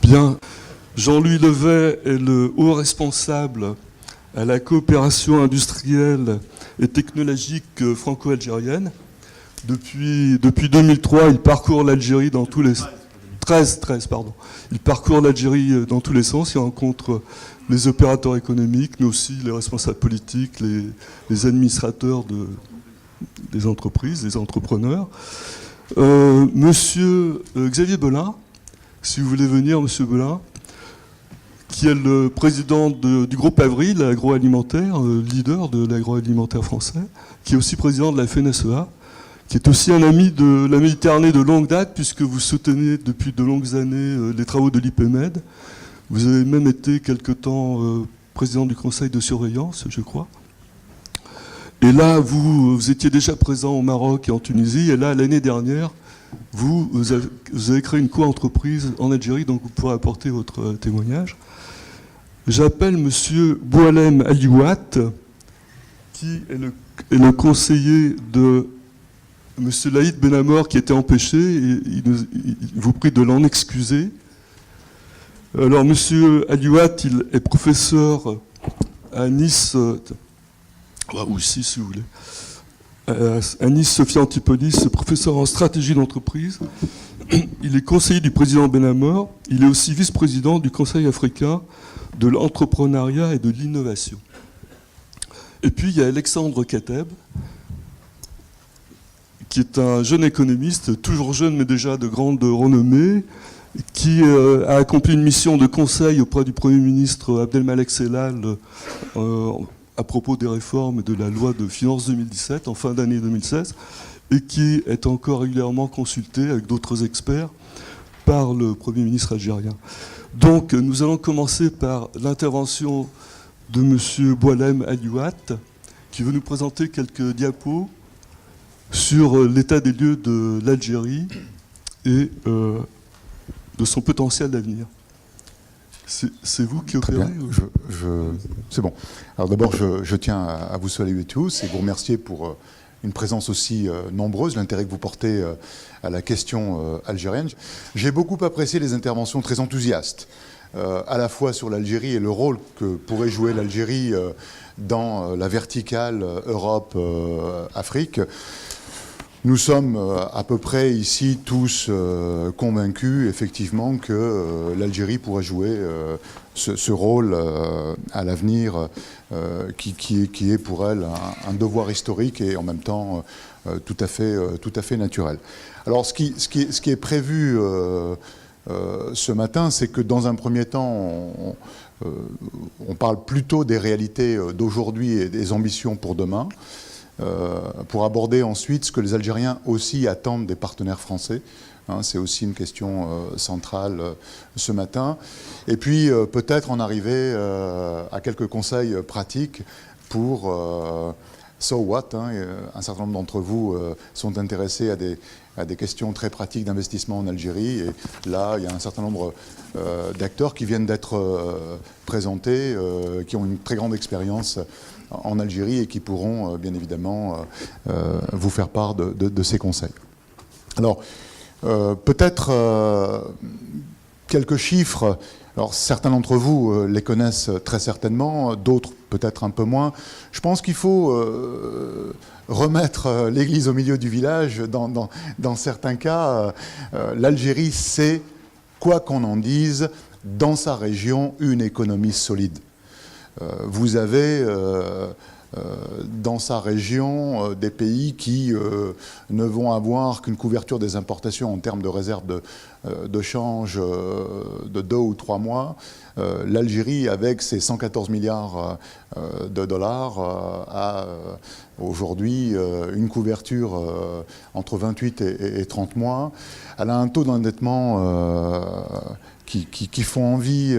Bien. Jean-Louis Levet est le haut responsable à la coopération industrielle et technologique franco-algérienne. Depuis 2003, il parcourt l'Algérie dans tous les... 13, pardon. Il parcourt l'Algérie dans tous les sens. Il rencontre les opérateurs économiques, mais aussi les responsables politiques, les administrateurs des entreprises, les entrepreneurs. Monsieur Xavier Belin, si vous voulez venir, Monsieur Belin, qui est le président du groupe Avril, agroalimentaire, leader de l'agroalimentaire français, qui est aussi président de la FNSEA, qui est aussi un ami de la Méditerranée de longue date, puisque vous soutenez depuis de longues années les travaux de l'IPMED. Vous avez même été quelque temps président du conseil de surveillance, je crois. Et là, vous étiez déjà présent au Maroc et en Tunisie, et là, l'année dernière, vous avez créé une co-entreprise en Algérie, donc vous pourrez apporter votre témoignage. J'appelle Monsieur Boualem Aliouat, qui est le conseiller de Monsieur Laïd Benamor, qui était empêché, et il vous prie de l'en excuser. Alors, Monsieur Aliouat, il est professeur à Nice, ou ici, si vous voulez, à Nice Sophia Antipolis, professeur en stratégie d'entreprise. Il est conseiller du président Benamor. Il est aussi vice-président du Conseil africain de l'entrepreneuriat et de l'innovation. Et puis, il y a Alexandre Kateb, qui est un jeune économiste, toujours jeune mais déjà de grande renommée, qui a accompli une mission de conseil auprès du Premier ministre Abdelmalek Sellal à propos des réformes de la loi de finances 2017, en fin d'année 2016, et qui est encore régulièrement consulté avec d'autres experts par le Premier ministre algérien. Donc nous allons commencer par l'intervention de M. Boualem Aliouat, qui veut nous présenter quelques diapos sur l'état des lieux de l'Algérie et de son potentiel d'avenir. C'est vous qui opérez? C'est bon. Alors d'abord, je tiens à vous saluer tous et vous remercier pour une présence aussi nombreuse, l'intérêt que vous portez à la question algérienne. J'ai beaucoup apprécié les interventions très enthousiastes, à la fois sur l'Algérie et le rôle que pourrait jouer l'Algérie dans la verticale Europe-Afrique. Nous sommes à peu près ici tous convaincus effectivement que l'Algérie pourrait jouer ce rôle à l'avenir qui est pour elle un devoir historique et en même temps tout à fait naturel. Alors ce qui est prévu ce matin, c'est que dans un premier temps, on parle plutôt des réalités d'aujourd'hui et des ambitions pour demain. Pour aborder ensuite ce que les Algériens aussi attendent des partenaires français. Hein, c'est aussi une question centrale ce matin. Et puis peut-être en arriver à quelques conseils pratiques pour so what. Hein, un certain nombre d'entre vous sont intéressés à des questions très pratiques d'investissement en Algérie. Et là, il y a un certain nombre d'acteurs qui viennent d'être présentés, qui ont une très grande expérience en Algérie et qui pourront bien évidemment vous faire part de ces conseils. Alors, peut-être quelques chiffres. Alors, certains d'entre vous les connaissent très certainement, d'autres peut-être un peu moins. Je pense qu'il faut remettre l'église au milieu du village. Dans certains cas, l'Algérie, c'est, quoi qu'on en dise, dans sa région, une économie solide. Vous avez dans sa région des pays qui ne vont avoir qu'une couverture des importations en termes de réserve de change de 2 ou 3 mois. L'Algérie, avec ses 114 milliards de dollars, a aujourd'hui une couverture entre 28 et 30 mois. Elle a un taux d'endettement qui font envie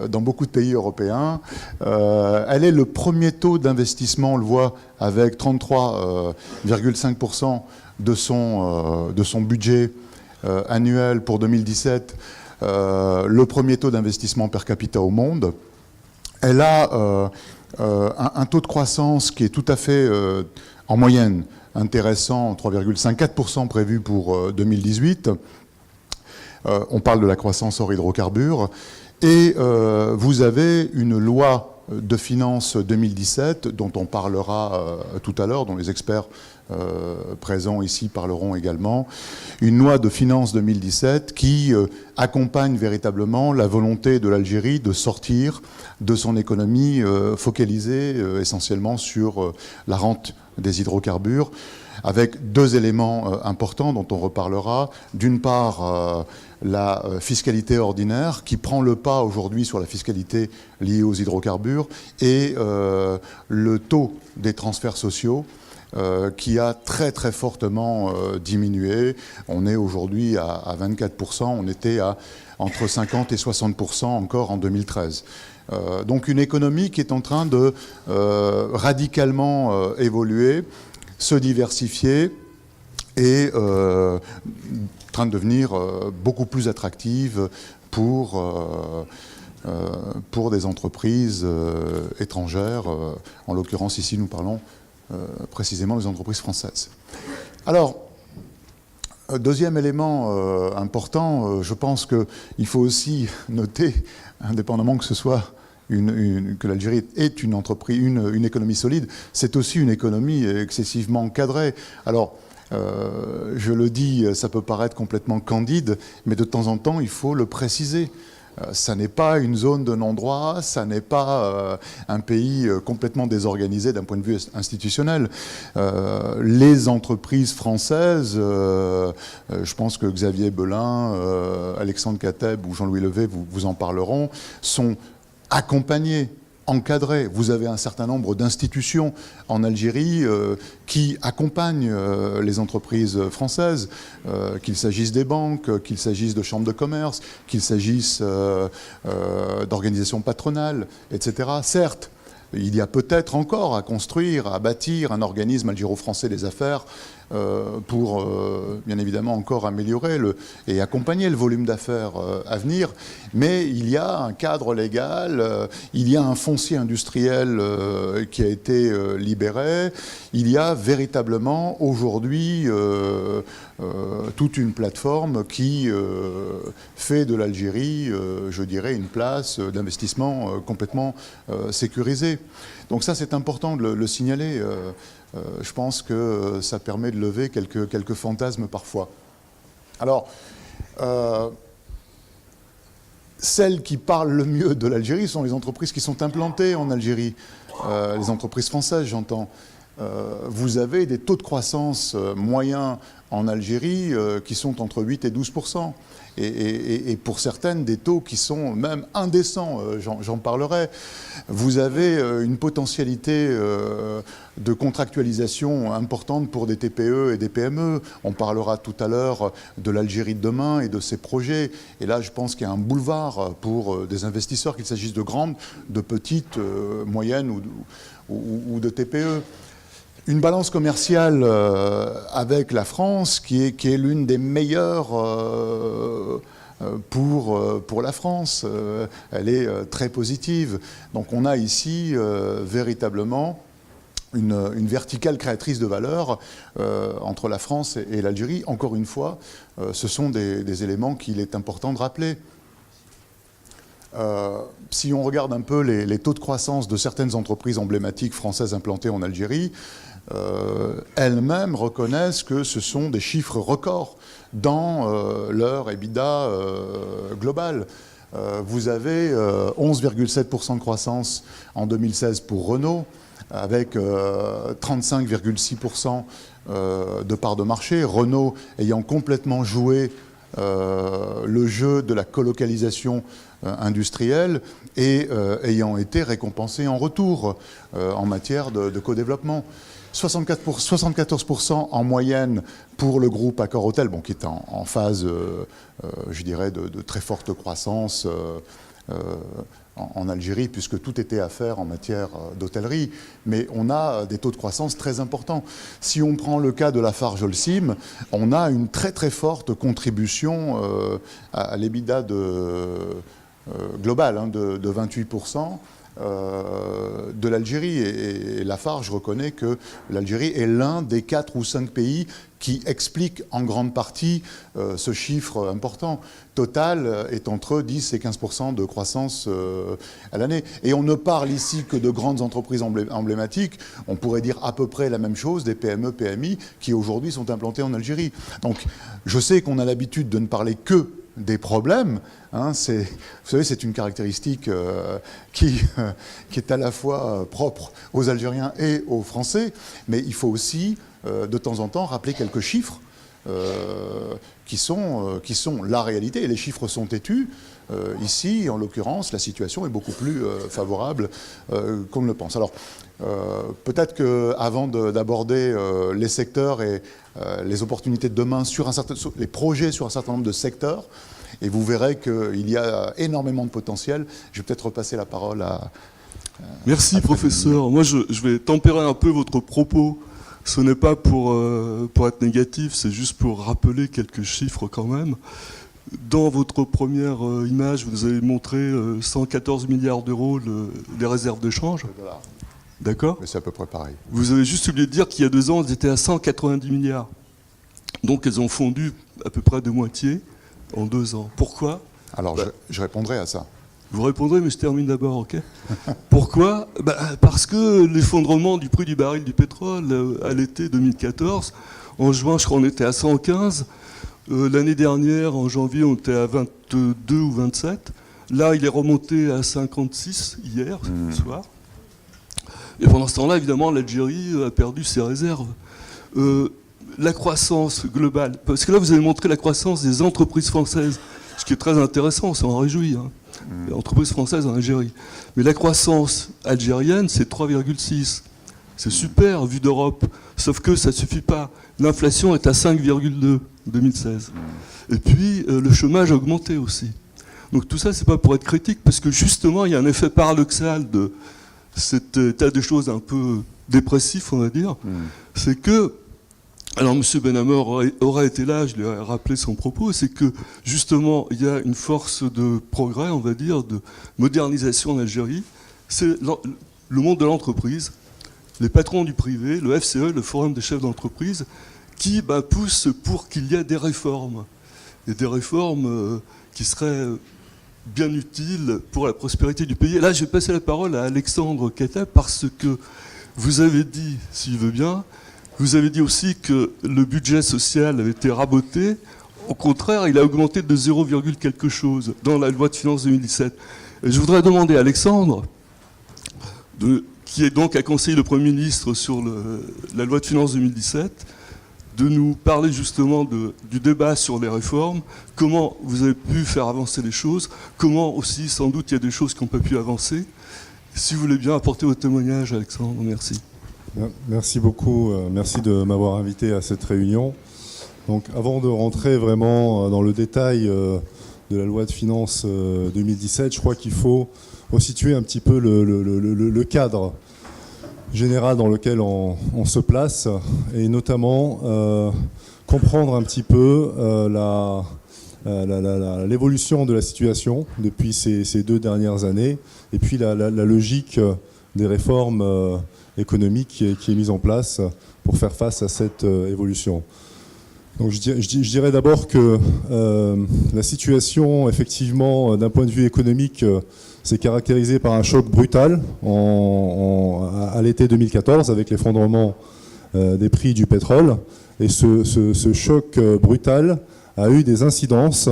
dans beaucoup de pays européens. Elle est le premier taux d'investissement, on le voit, avec 33,5% de son budget annuel pour 2017, le premier taux d'investissement per capita au monde. Elle a un taux de croissance qui est tout à fait, en moyenne, intéressant, 3,54% prévu pour 2018. On parle de la croissance hors hydrocarbures. Et vous avez une loi de finances 2017 dont on parlera tout à l'heure, dont les experts présents ici parleront également. Une loi de finances 2017 qui accompagne véritablement la volonté de l'Algérie de sortir de son économie focalisée essentiellement sur la rente des hydrocarbures, avec deux éléments importants dont on reparlera. D'une part, la fiscalité ordinaire qui prend le pas aujourd'hui sur la fiscalité liée aux hydrocarbures et le taux des transferts sociaux qui a très très fortement diminué. On est aujourd'hui à 24%, on était à entre 50 et 60% encore en 2013. Donc une économie qui est en train de radicalement évoluer, se diversifier et en train de devenir beaucoup plus attractive pour des entreprises étrangères. En l'occurrence, ici, nous parlons précisément des entreprises françaises. Alors, deuxième élément important, je pense qu'il faut aussi noter, indépendamment que ce soit que l'Algérie est une entreprise, une économie solide, c'est aussi une économie excessivement cadrée. Alors, je le dis, ça peut paraître complètement candide, mais de temps en temps, il faut le préciser. Ça n'est pas une zone de non-droit, ça n'est pas un pays complètement désorganisé d'un point de vue institutionnel. Les entreprises françaises, je pense que Xavier Belin, Alexandre Kateb ou Jean-Louis Levet vous en parleront, sont accompagnées, encadrées. Vous avez un certain nombre d'institutions en Algérie qui accompagnent les entreprises françaises, qu'il s'agisse des banques, qu'il s'agisse de chambres de commerce, qu'il s'agisse d'organisations patronales, etc. Certes, il y a peut-être encore à construire, à bâtir un organisme algéro-français des affaires pour, bien évidemment, encore améliorer et accompagner le volume d'affaires à venir. Mais il y a un cadre légal, il y a un foncier industriel qui a été libéré, il y a véritablement aujourd'hui toute une plateforme qui fait de l'Algérie, je dirais, une place d'investissement complètement sécurisée. Donc ça, c'est important de le signaler. Je pense que ça permet de lever quelques fantasmes parfois. Alors, celles qui parlent le mieux de l'Algérie sont les entreprises qui sont implantées en Algérie, les entreprises françaises, j'entends. Vous avez des taux de croissance moyens en Algérie qui sont entre 8 et 12%. Et pour certaines, des taux qui sont même indécents, j'en parlerai. Vous avez une potentialité de contractualisation importante pour des TPE et des PME. On parlera tout à l'heure de l'Algérie de demain et de ses projets. Et là, je pense qu'il y a un boulevard pour des investisseurs, qu'il s'agisse de grandes, de petites, moyennes ou de TPE. Une balance commerciale avec la France qui est l'une des meilleures pour la France. Elle est très positive. Donc on a ici véritablement une verticale créatrice de valeur entre la France et l'Algérie. Encore une fois, ce sont des éléments qu'il est important de rappeler. Si on regarde un peu les taux de croissance de certaines entreprises emblématiques françaises implantées en Algérie, elles-mêmes reconnaissent que ce sont des chiffres records dans leur EBITDA global. Vous avez 11,7% de croissance en 2016 pour Renault, avec 35,6% de part de marché. Renault ayant complètement joué le jeu de la colocalisation industrielle et ayant été récompensé en retour en matière de co-développement. 74% en moyenne pour le groupe Accor-Hôtel, bon, qui est en phase, je dirais, de très forte croissance en Algérie, puisque tout était à faire en matière d'hôtellerie. Mais on a des taux de croissance très importants. Si on prend le cas de Lafarge Holcim, on a une très très forte contribution à l'EBITDA global de 28%. de l'Algérie. Et Lafarge reconnaît que l'Algérie est l'un des 4 ou 5 pays qui explique en grande partie ce chiffre important. Total est entre 10 et 15% de croissance à l'année. Et on ne parle ici que de grandes entreprises emblématiques. On pourrait dire à peu près la même chose des PME, PMI qui aujourd'hui sont implantées en Algérie. Donc je sais qu'on a l'habitude de ne parler que des problèmes. Hein, vous savez, c'est une caractéristique qui est à la fois propre aux Algériens et aux Français, mais il faut aussi de temps en temps rappeler quelques chiffres qui sont la réalité, et les chiffres sont têtus. Ici, en l'occurrence, la situation est beaucoup plus favorable qu'on ne le pense. Alors, peut-être qu'avant d'aborder les secteurs et les opportunités de demain, les projets sur un certain nombre de secteurs, et vous verrez qu'il y a énormément de potentiel, je vais peut-être repasser la parole à... Merci, professeur. Moi, je vais tempérer un peu votre propos. Ce n'est pas pour être négatif, c'est juste pour rappeler quelques chiffres quand même. Dans votre première image, vous avez montré 114 milliards d'euros les réserves de change. D'accord ? Mais c'est à peu près pareil. Vous avez juste oublié de dire qu'il y a 2 ans, elles étaient à 190 milliards. Donc elles ont fondu à peu près de moitié en 2 ans. Pourquoi ? Alors je répondrai à ça. Vous répondrez, mais je termine d'abord, ok ? Pourquoi ? Parce que l'effondrement du prix du baril du pétrole à l'été 2014, en juin, je crois qu'on était à 115. L'année dernière, en janvier, on était à 22 ou 27. Là, il est remonté à 56 hier soir. Et pendant ce temps-là, évidemment, l'Algérie a perdu ses réserves. La croissance globale, parce que là, vous avez montré la croissance des entreprises françaises, ce qui est très intéressant, on s'en réjouit. Hein. Entreprises françaises en Algérie. Mais la croissance algérienne, c'est 3,6. C'est super, vu d'Europe. Sauf que ça ne suffit pas. L'inflation est à 5,2 en 2016. Et puis, le chômage a augmenté aussi. Donc tout ça, c'est pas pour être critique, parce que justement, il y a un effet paradoxal de cet état de choses un peu dépressif, on va dire. C'est que, alors M. Benhammer aurait été là, je lui ai rappelé son propos, c'est que justement, il y a une force de progrès, on va dire, de modernisation en Algérie. C'est le monde de l'entreprise, les patrons du privé, le FCE, le Forum des chefs d'entreprise, qui poussent pour qu'il y ait des réformes. Et des réformes qui seraient bien utiles pour la prospérité du pays. Et là, je vais passer la parole à Alexandre Kata, parce que vous avez dit, s'il veut bien, vous avez dit aussi que le budget social avait été raboté. Au contraire, il a augmenté de 0, quelque chose dans la loi de finances 2017. Et je voudrais demander à Alexandre, qui est donc à conseiller le Premier ministre sur la loi de finances 2017, de nous parler justement du débat sur les réformes, comment vous avez pu faire avancer les choses, comment aussi, sans doute, il y a des choses qui n'ont pas pu avancer. Si vous voulez bien apporter votre témoignage, Alexandre, merci. Merci beaucoup, merci de m'avoir invité à cette réunion. Donc, avant de rentrer vraiment dans le détail de la loi de finances 2017, je crois qu'il faut resituer un petit peu le cadre général dans lequel on se place, et notamment comprendre un petit peu l'évolution de la situation depuis ces 2 dernières années, et puis la logique des réformes économique qui est mise en place pour faire face à cette évolution. Donc je dirais d'abord que la situation, effectivement, d'un point de vue économique, s'est caractérisée par un choc brutal à l'été 2014 avec l'effondrement des prix du pétrole. Et ce choc brutal a eu des incidences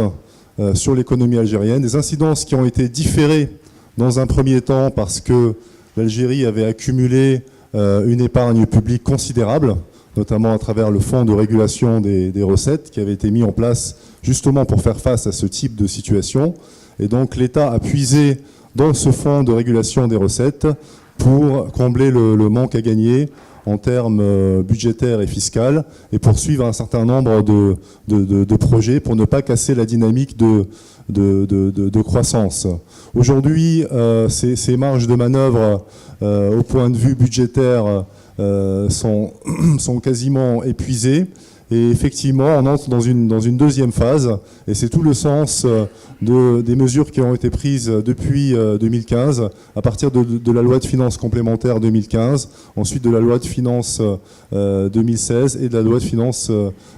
sur l'économie algérienne, des incidences qui ont été différées dans un premier temps parce que l'Algérie avait accumulé une épargne publique considérable, notamment à travers le fonds de régulation des recettes qui avait été mis en place justement pour faire face à ce type de situation. Et donc l'État a puisé dans ce fonds de régulation des recettes pour combler le manque à gagner en termes budgétaires et fiscaux, et poursuivre un certain nombre de projets pour ne pas casser la dynamique de croissance. Aujourd'hui, ces marges de manœuvre au point de vue budgétaire sont quasiment épuisées, Et effectivement, on entre dans une deuxième phase, et c'est tout le sens des mesures qui ont été prises depuis 2015, à partir de la loi de finances complémentaire 2015, ensuite de la loi de finances 2016 et de la loi de finances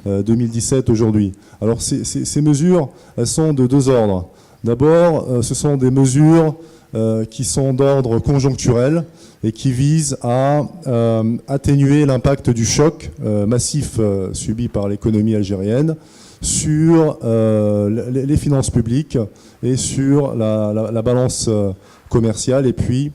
2017 aujourd'hui. Alors ces mesures, elles sont de deux ordres. D'abord, ce sont des mesures qui sont d'ordre conjoncturel et qui visent à atténuer l'impact du choc massif subi par l'économie algérienne sur les finances publiques et sur la balance commerciale, et puis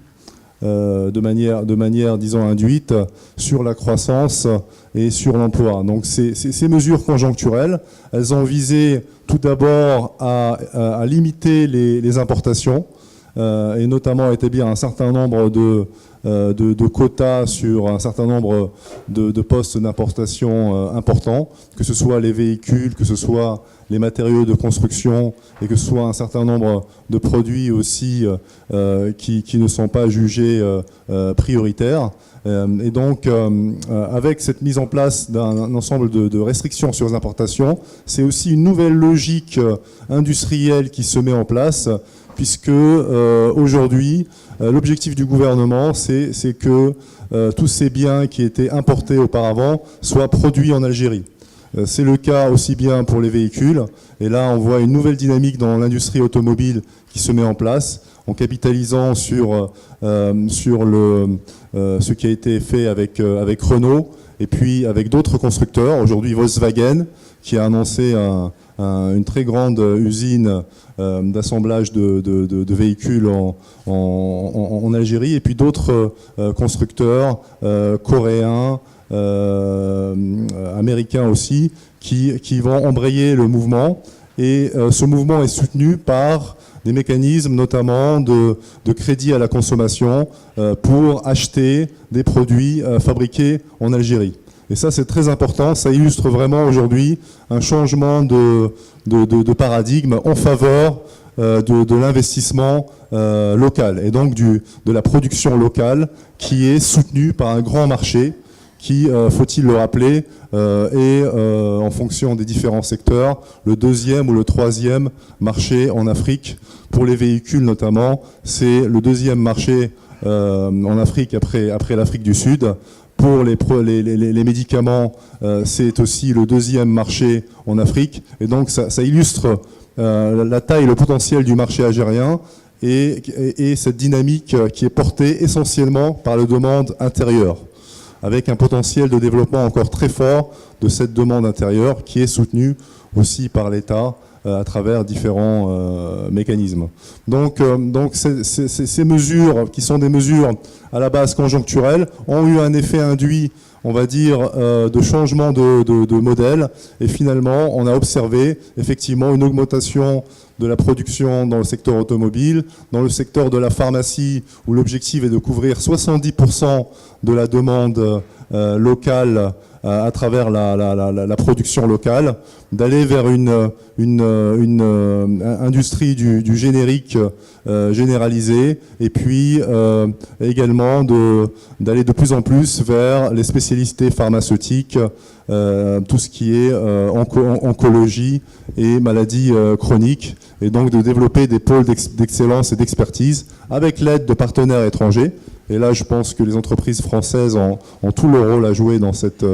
de manière, disons, induite sur la croissance et sur l'emploi. Donc ces mesures conjoncturelles, elles ont visé tout d'abord à limiter les importations, et notamment établir un certain nombre de quotas sur un certain nombre de postes d'importation importants, que ce soit les véhicules, que ce soit les matériaux de construction, et que ce soit un certain nombre de produits aussi qui ne sont pas jugés prioritaires. Et donc, avec cette mise en place d'un ensemble de restrictions sur les importations, c'est aussi une nouvelle logique industrielle qui se met en place, puisque aujourd'hui, l'objectif du gouvernement, c'est que tous ces biens qui étaient importés auparavant soient produits en Algérie. C'est le cas aussi bien pour les véhicules, et là on voit une nouvelle dynamique dans l'industrie automobile qui se met en place, en capitalisant sur ce qui a été fait avec Renault, et puis avec d'autres constructeurs. Aujourd'hui, Volkswagen, qui a annoncé une très grande usine d'assemblage de véhicules en Algérie, et puis d'autres constructeurs coréens, américains aussi, qui vont embrayer le mouvement. Et ce mouvement est soutenu par des mécanismes notamment de crédit à la consommation pour acheter des produits fabriqués en Algérie. Et ça, c'est très important. Ça illustre vraiment aujourd'hui un changement de paradigme en faveur de l'investissement local, et donc de la production locale qui est soutenue par un grand marché qui, faut-il le rappeler, est, en fonction des différents secteurs, le deuxième ou le troisième marché en Afrique. Pour les véhicules notamment, c'est le deuxième marché en Afrique après l'Afrique du Sud. Pour les médicaments, c'est aussi le deuxième marché en Afrique. Et donc ça illustre la taille et le potentiel du marché algérien, et cette dynamique qui est portée essentiellement par la demande intérieure, avec un potentiel de développement encore très fort de cette demande intérieure qui est soutenue aussi par l'État à travers différents mécanismes. Donc ces mesures, qui sont des mesures à la base conjoncturelles, ont eu un effet induit, on va dire, de changement de modèle, et finalement on a observé effectivement une augmentation de la production dans le secteur automobile, dans le secteur de la pharmacie, où l'objectif est de couvrir 70% de la demande locale à travers la production locale, d'aller vers une industrie du générique généralisé, et puis également d'aller de plus en plus vers les spécialités pharmaceutiques, tout ce qui est oncologie et maladies chroniques, et donc de développer des pôles d'excellence et d'expertise avec l'aide de partenaires étrangers. Et là, je pense que les entreprises françaises ont tout leur rôle à jouer dans cette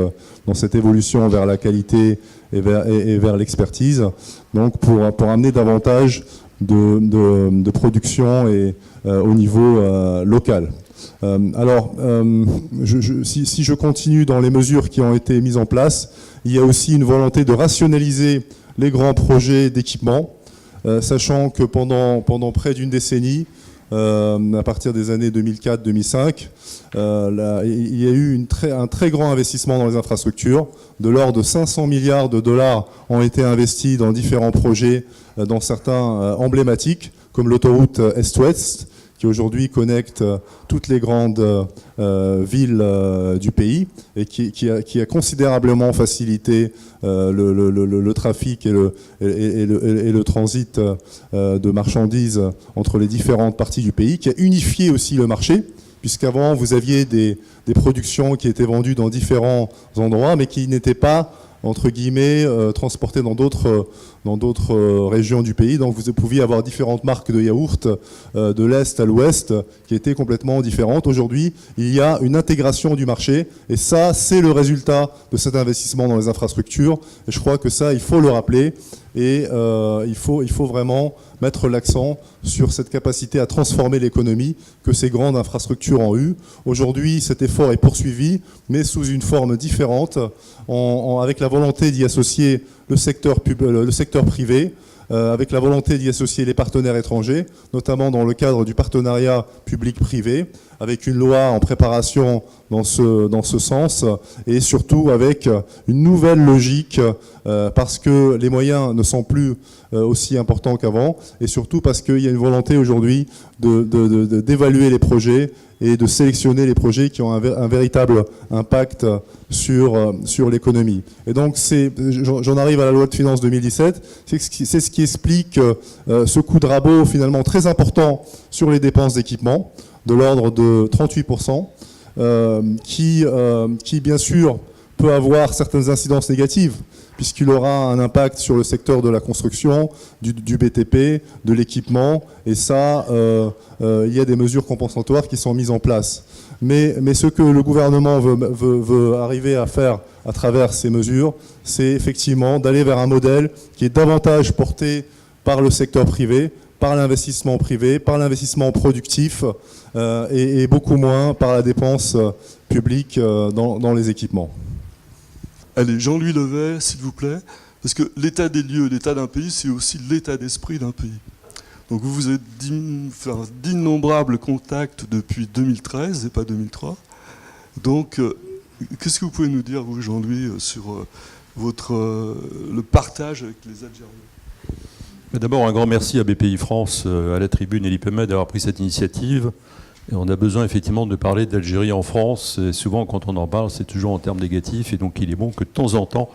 évolution vers la qualité et vers l'expertise, donc pour amener davantage de production et au niveau local. Alors, si je continue dans les mesures qui ont été mises en place, il y a aussi une volonté de rationaliser les grands projets d'équipement, sachant que pendant près d'une décennie, à partir des années 2004-2005, il y a eu un très grand investissement dans les infrastructures. De l'ordre de 500 milliards de dollars ont été investis dans différents projets, dans certains emblématiques, comme l'autoroute Est-Ouest, qui aujourd'hui connecte toutes les grandes villes du pays, et qui a considérablement facilité le trafic et le transit de marchandises entre les différentes parties du pays, qui a unifié aussi le marché, puisqu'avant vous aviez des productions qui étaient vendues dans différents endroits, mais qui n'étaient pas entre guillemets, transportés dans d'autres régions du pays. Donc vous pouviez avoir différentes marques de yaourts de l'Est à l'Ouest qui étaient complètement différentes. Aujourd'hui, il y a une intégration du marché et ça, c'est le résultat de cet investissement dans les infrastructures. Et je crois que ça, il faut le rappeler et il faut vraiment mettre l'accent sur cette capacité à transformer l'économie que ces grandes infrastructures ont eu. Aujourd'hui, cet effort est poursuivi, mais sous une forme différente, avec la volonté d'y associer le secteur privé, avec la volonté d'y associer les partenaires étrangers, notamment dans le cadre du partenariat public-privé, avec une loi en préparation dans ce sens, et surtout avec une nouvelle logique, parce que les moyens ne sont plus aussi importants qu'avant, et surtout parce qu'il y a une volonté aujourd'hui d'évaluer les projets et de sélectionner les projets qui ont un véritable impact sur l'économie. Et donc, j'en arrive à la loi de finances 2017, c'est ce qui explique ce coup de rabot finalement très important sur les dépenses d'équipement, de l'ordre de 38%, qui bien sûr peut avoir certaines incidences négatives, puisqu'il aura un impact sur le secteur de la construction, du BTP, de l'équipement, et ça, il y a des mesures compensatoires qui sont mises en place. Mais ce que le gouvernement veut arriver à faire à travers ces mesures, c'est effectivement d'aller vers un modèle qui est davantage porté par le secteur privé, par l'investissement privé, par l'investissement productif, et beaucoup moins par la dépense publique dans les équipements. Allez, Jean-Louis Levet, s'il vous plaît, parce que l'état des lieux, l'état d'un pays, c'est aussi l'état d'esprit d'un pays. Donc vous êtes d'innombrables contacts depuis 2013 et pas 2003. Donc, qu'est-ce que vous pouvez nous dire, vous, Jean-Louis, sur le partage avec les Algériens ? D'abord, un grand merci à BPI France, à la Tribune et l'IPMED d'avoir pris cette initiative. Et on a besoin effectivement de parler d'Algérie en France. Et souvent, quand on en parle, c'est toujours en termes négatifs. Et donc, il est bon que de temps en temps,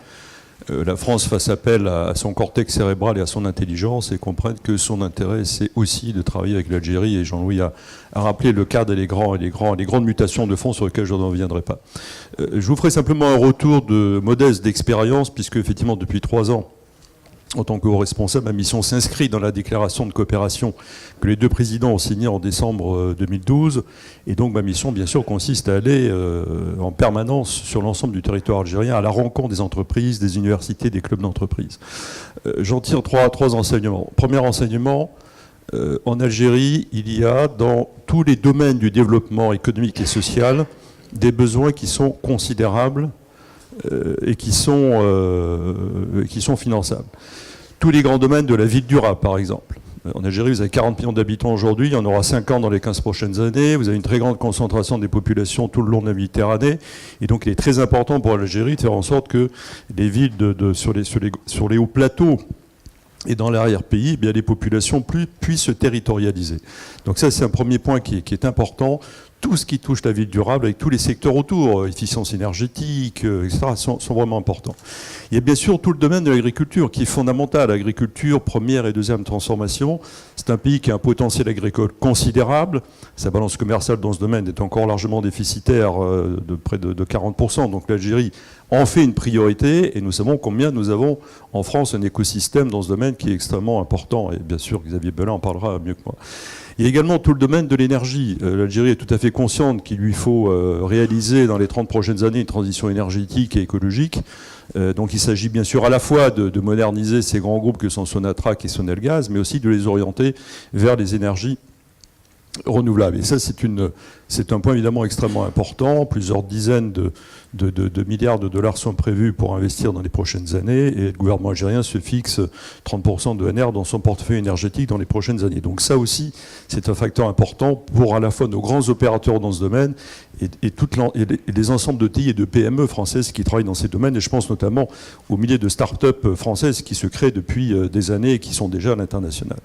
la France fasse appel à son cortex cérébral et à son intelligence et comprenne que son intérêt, c'est aussi de travailler avec l'Algérie. Et Jean-Louis a rappelé le cadre et les grandes mutations de fond sur lesquelles je n'en reviendrai pas. Je vous ferai simplement un retour modeste d'expérience, puisque effectivement, depuis 3 ans, en tant que haut responsable, ma mission s'inscrit dans la déclaration de coopération que les 2 présidents ont signée en décembre 2012. Et donc ma mission, bien sûr, consiste à aller en permanence sur l'ensemble du territoire algérien à la rencontre des entreprises, des universités, des clubs d'entreprise. J'en tire trois enseignements. Premier enseignement, en Algérie, il y a dans tous les domaines du développement économique et social des besoins qui sont considérables et qui sont finançables. Tous les grands domaines de la ville durable, par exemple. En Algérie, vous avez 40 millions d'habitants aujourd'hui, il y en aura 50 dans les 15 prochaines années. Vous avez une très grande concentration des populations tout le long de la Méditerranée. Et donc, il est très important pour l'Algérie de faire en sorte que les villes sur les hauts plateaux et dans l'arrière-pays, eh bien, les populations puissent se territorialiser. Donc ça, c'est un premier point qui est important. Tout ce qui touche la ville durable, avec tous les secteurs autour, efficience énergétique, etc., sont vraiment importants. Il y a bien sûr tout le domaine de l'agriculture qui est fondamental. L'agriculture, première et deuxième transformation. C'est un pays qui a un potentiel agricole considérable. Sa balance commerciale dans ce domaine est encore largement déficitaire, de près de 40%. Donc l'Algérie en fait une priorité, et nous savons combien nous avons en France un écosystème dans ce domaine qui est extrêmement important. Et bien sûr, Xavier Belin en parlera mieux que moi. Il y a également tout le domaine de l'énergie. L'Algérie est tout à fait consciente qu'il lui faut réaliser dans les 30 prochaines années une transition énergétique et écologique. Donc il s'agit bien sûr à la fois de moderniser ces grands groupes que sont Sonatrach et Sonelgaz, mais aussi de les orienter vers les énergies renouvelables. Et ça, c'est un point évidemment extrêmement important. Plusieurs dizaines de milliards de dollars sont prévus pour investir dans les prochaines années, et le gouvernement algérien se fixe 30% de NR dans son portefeuille énergétique dans les prochaines années. Donc ça aussi, c'est un facteur important pour à la fois nos grands opérateurs dans ce domaine et les ensembles de TI et de PME françaises qui travaillent dans ces domaines, et je pense notamment aux milliers de start-up françaises qui se créent depuis des années et qui sont déjà à l'international.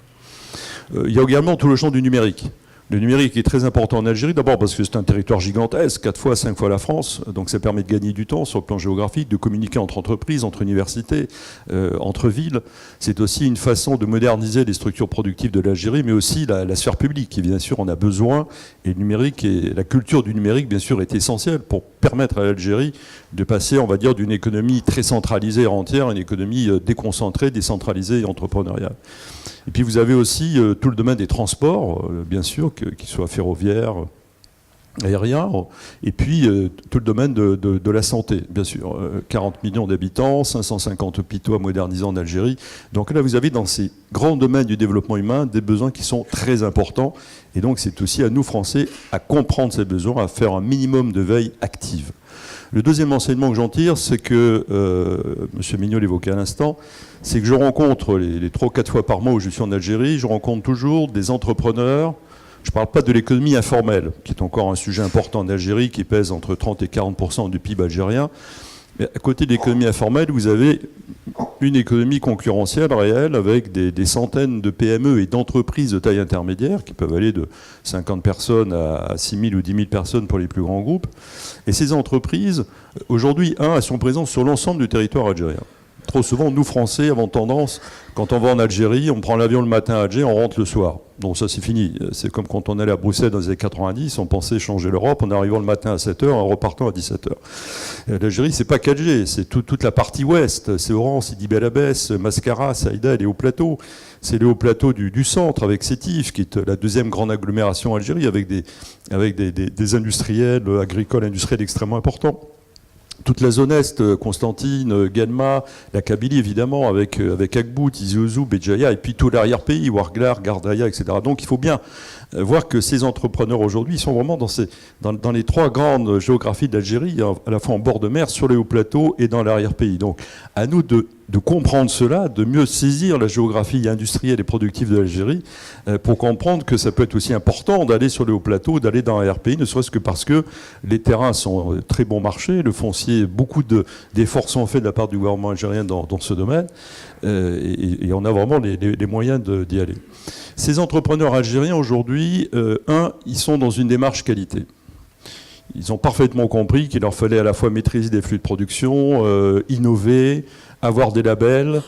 Il y a également tout le champ du numérique. Le numérique est très important en Algérie, d'abord parce que c'est un territoire gigantesque, 4 fois, 5 fois la France, donc ça permet de gagner du temps sur le plan géographique, de communiquer entre entreprises, entre universités, entre villes. C'est aussi une façon de moderniser les structures productives de l'Algérie, mais aussi la sphère publique, qui bien sûr en a besoin. Et le numérique et la culture du numérique, bien sûr, est essentielle pour permettre à l'Algérie de passer, on va dire, d'une économie très centralisée et entière à une économie déconcentrée, décentralisée et entrepreneuriale. Et puis vous avez aussi tout le domaine des transports, bien sûr, qu'ils soient ferroviaires, aériens, et puis tout le domaine de la santé, bien sûr. 40 millions d'habitants, 550 hôpitaux à moderniser en Algérie. Donc là, vous avez dans ces grands domaines du développement humain des besoins qui sont très importants. Et donc c'est aussi à nous, Français, à comprendre ces besoins, à faire un minimum de veille active. Le deuxième enseignement que j'en tire, c'est que, M. Mignot l'évoquait à l'instant, c'est que je rencontre les 3 ou 4 fois par mois où je suis en Algérie, je rencontre toujours des entrepreneurs. Je ne parle pas de l'économie informelle, qui est encore un sujet important en Algérie, qui pèse entre 30 et 40% du PIB algérien. Mais à côté de l'économie informelle, vous avez une économie concurrentielle réelle avec des centaines de PME et d'entreprises de taille intermédiaire qui peuvent aller de 50 personnes à 6 000 ou 10 000 personnes pour les plus grands groupes. Et ces entreprises, aujourd'hui, elles sont présentes sur l'ensemble du territoire algérien. Trop souvent, nous, Français, avons tendance, quand on va en Algérie, on prend l'avion le matin à Alger, on rentre le soir. Donc ça, c'est fini. C'est comme quand on allait à Bruxelles dans les années 90, on pensait changer l'Europe, en arrivant le matin à 7h, en repartant à 17h. L'Algérie, c'est pas 4G, c'est toute la partie ouest. C'est Oran, Sidi Bel Abbès, Mascara, Saïda et les hauts plateaux. C'est les hauts plateaux du centre, avec Sétif, qui est la deuxième grande agglomération Algérie, avec des industriels, agricoles, industriels extrêmement importants. Toute la zone est, Constantine, Guelma, la Kabylie évidemment, avec Akbout, Tizi Ouzou, Béjaïa, et puis tout l'arrière-pays, Ouarglar, Gardaïa, etc. Donc il faut bien voir que ces entrepreneurs aujourd'hui sont vraiment dans les 3 grandes géographies d'Algérie, à la fois en bord de mer, sur les hauts plateaux et dans l'arrière-pays. Donc à nous de comprendre cela, de mieux saisir la géographie industrielle et productive de l'Algérie pour comprendre que ça peut être aussi important d'aller sur les hauts plateaux, d'aller dans l'arrière-pays, ne serait-ce que parce que les terrains sont très bon marché, le foncier, beaucoup d'efforts sont faits de la part du gouvernement algérien dans ce domaine et on a vraiment les moyens d'y aller. Ces entrepreneurs algériens aujourd'hui, ils sont dans une démarche qualité. Ils ont parfaitement compris qu'il leur fallait à la fois maîtriser des flux de production, innover, avoir des labels,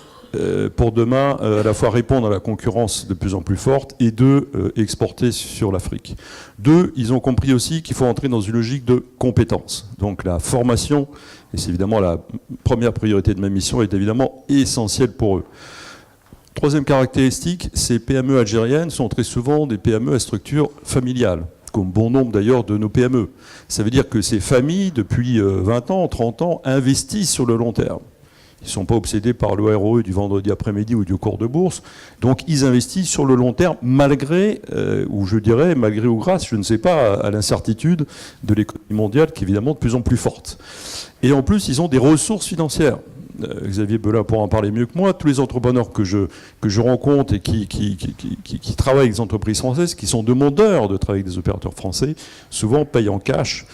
pour demain à la fois répondre à la concurrence de plus en plus forte et exporter sur l'Afrique. Ils ont compris aussi qu'il faut entrer dans une logique de compétences. Donc la formation, et c'est évidemment la première priorité de ma mission, est évidemment essentielle pour eux. Troisième caractéristique, ces PME algériennes sont très souvent des PME à structure familiale, comme bon nombre d'ailleurs de nos PME. Ça veut dire que ces familles, depuis 20 ans, 30 ans, investissent sur le long terme. Ils ne sont pas obsédés par le ROE du vendredi après-midi ou du cours de bourse. Donc ils investissent sur le long terme, malgré, ou je dirais, malgré ou grâce, je ne sais pas, à l'incertitude de l'économie mondiale qui est évidemment de plus en plus forte. Et en plus, ils ont des ressources financières. Xavier Belin pourra en parler mieux que moi. Tous les entrepreneurs que je rencontre et qui travaillent avec des entreprises françaises, qui sont demandeurs de travailler avec des opérateurs français, souvent payent en cash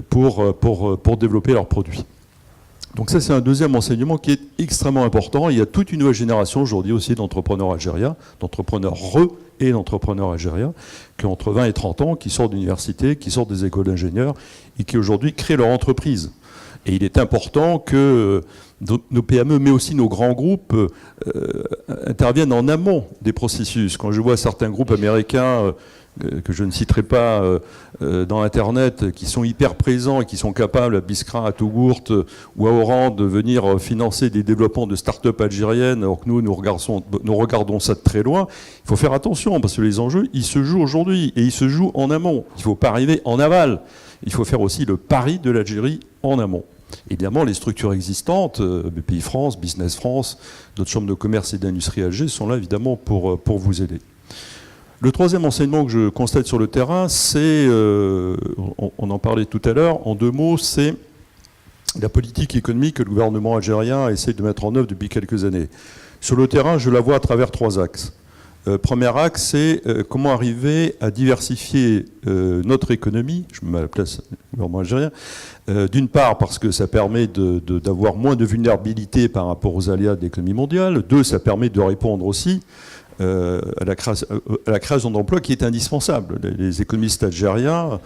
pour développer leurs produits. Donc ça, c'est un deuxième enseignement qui est extrêmement important. Il y a toute une nouvelle génération aujourd'hui aussi d'entrepreneurs algériens, d'entrepreneurs et d'entrepreneurs algériens, qui ont entre 20 et 30 ans, qui sortent d'université, qui sortent des écoles d'ingénieurs et qui aujourd'hui créent leur entreprise. Et il est important que nos PME, mais aussi nos grands groupes, interviennent en amont des processus. Quand je vois certains groupes américains, que je ne citerai pas dans Internet, qui sont hyper présents et qui sont capables, à Biskra, à Tougourt ou à Oran, de venir financer des développements de start-up algériennes, alors que nous regardons ça de très loin, il faut faire attention, parce que les enjeux, ils se jouent aujourd'hui, et ils se jouent en amont. Il ne faut pas arriver en aval. Il faut faire aussi le pari de l'Algérie en amont. Évidemment, les structures existantes, BPI France, Business France, d'autres chambres de commerce et d'industrie Alger sont là évidemment pour vous aider. Le troisième enseignement que je constate sur le terrain, c'est, on en parlait tout à l'heure, en 2 mots, c'est la politique économique que le gouvernement algérien essaie de mettre en œuvre depuis quelques années. Sur le terrain, je la vois à travers 3 axes. Premier axe, c'est comment arriver à diversifier notre économie, je me mets à la place du gouvernement algérien, d'une part parce que ça permet d'avoir moins de vulnérabilité par rapport aux aléas de l'économie mondiale, 2, ça permet de répondre aussi à la création d'emplois qui est indispensable. Les économistes algériens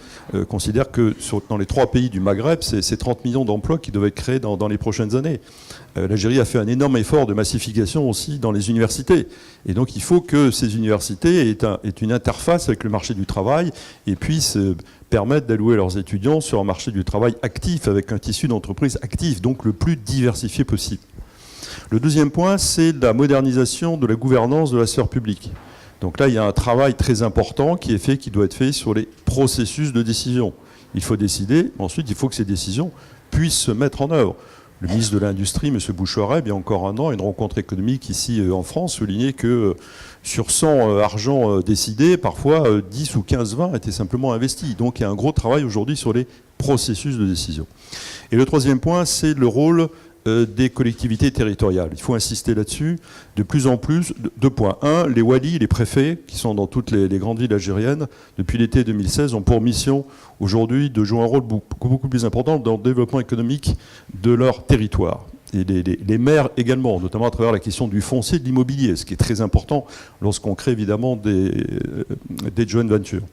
considèrent que dans les 3 pays du Maghreb, c'est 30 millions d'emplois qui doivent être créés dans les prochaines années. L'Algérie a fait un énorme effort de massification aussi dans les universités. Et donc il faut que ces universités aient une interface avec le marché du travail et puissent permettre d'allouer leurs étudiants sur un marché du travail actif, avec un tissu d'entreprise actif, donc le plus diversifié possible. Le deuxième point, c'est la modernisation de la gouvernance de la sphère publique. Donc là, il y a un travail très important qui doit être fait sur les processus de décision. Il faut décider, ensuite il faut que ces décisions puissent se mettre en œuvre. Le ministre de l'Industrie, M. Bouchouareb, il y a encore un an, à une rencontre économique ici en France, soulignait que sur 100 argent décidés, parfois 10 ou 15, 20 étaient simplement investis. Donc il y a un gros travail aujourd'hui sur les processus de décision. Et le troisième point, c'est le rôle des collectivités territoriales. Il faut insister là-dessus de plus en plus. 2 points. 1, les walis, les préfets, qui sont dans toutes les grandes villes algériennes, depuis l'été 2016, ont pour mission aujourd'hui de jouer un rôle beaucoup plus important dans le développement économique de leur territoire. Et les maires également, notamment à travers la question du foncier et de l'immobilier, ce qui est très important lorsqu'on crée évidemment des joint ventures.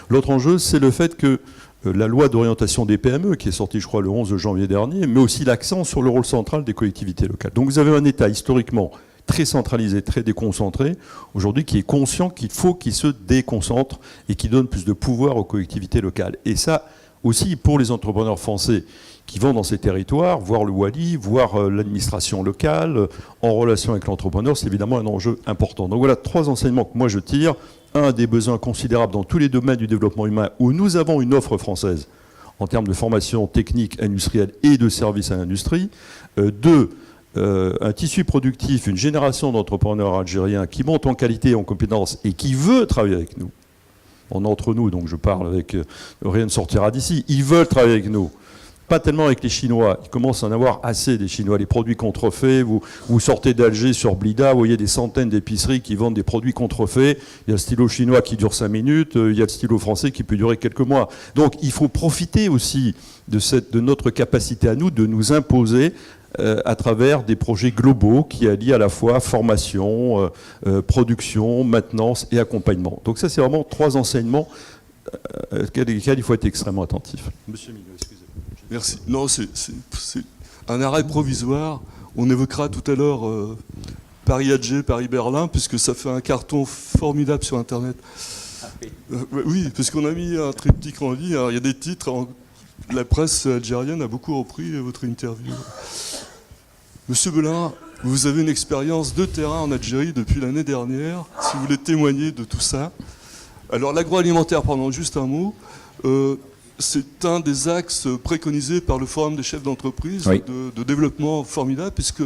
L'autre enjeu, c'est le fait que la loi d'orientation des PME, qui est sortie, je crois, le 11 janvier dernier, met aussi l'accent sur le rôle central des collectivités locales. Donc vous avez un État historiquement très centralisé, très déconcentré, aujourd'hui qui est conscient qu'il faut qu'il se déconcentre et qui donne plus de pouvoir aux collectivités locales. Et ça aussi, pour les entrepreneurs français qui vont dans ces territoires, voir le Wali, voir l'administration locale, en relation avec l'entrepreneur, c'est évidemment un enjeu important. Donc voilà 3 enseignements que moi je tire. 1, des besoins considérables dans tous les domaines du développement humain où nous avons une offre française en termes de formation technique, industrielle et de services à l'industrie. 2, un tissu productif, une génération d'entrepreneurs algériens qui montent en qualité et en compétences et qui veut travailler avec nous. On est entre nous, donc je parle avec... rien ne sortira d'ici. Ils veulent travailler avec nous. Pas tellement avec les Chinois. Ils commencent à en avoir assez des Chinois. Les produits contrefaits, vous sortez d'Alger sur Blida, vous voyez des centaines d'épiceries qui vendent des produits contrefaits. Il y a le stylo chinois qui dure 5 minutes, il y a le stylo français qui peut durer quelques mois. Donc il faut profiter aussi de notre capacité à nous de nous imposer à travers des projets globaux qui allient à la fois formation, production, maintenance et accompagnement. Donc ça, c'est vraiment 3 enseignements auxquels il faut être extrêmement attentif. Monsieur Mignot, excusez-moi. Merci. Non, c'est un arrêt provisoire. On évoquera tout à l'heure Paris-Alger, Paris-Berlin, puisque ça fait un carton formidable sur Internet. Oui, parce qu'on a mis un triptyque en ligne. Alors, il y a des titres. La presse algérienne a beaucoup repris votre interview. Monsieur Belin, vous avez une expérience de terrain en Algérie depuis l'année dernière. Si vous voulez témoigner de tout ça. Alors, l'agroalimentaire, pardon, juste un mot. C'est un des axes préconisés par le Forum des chefs d'entreprise de développement formidable, puisque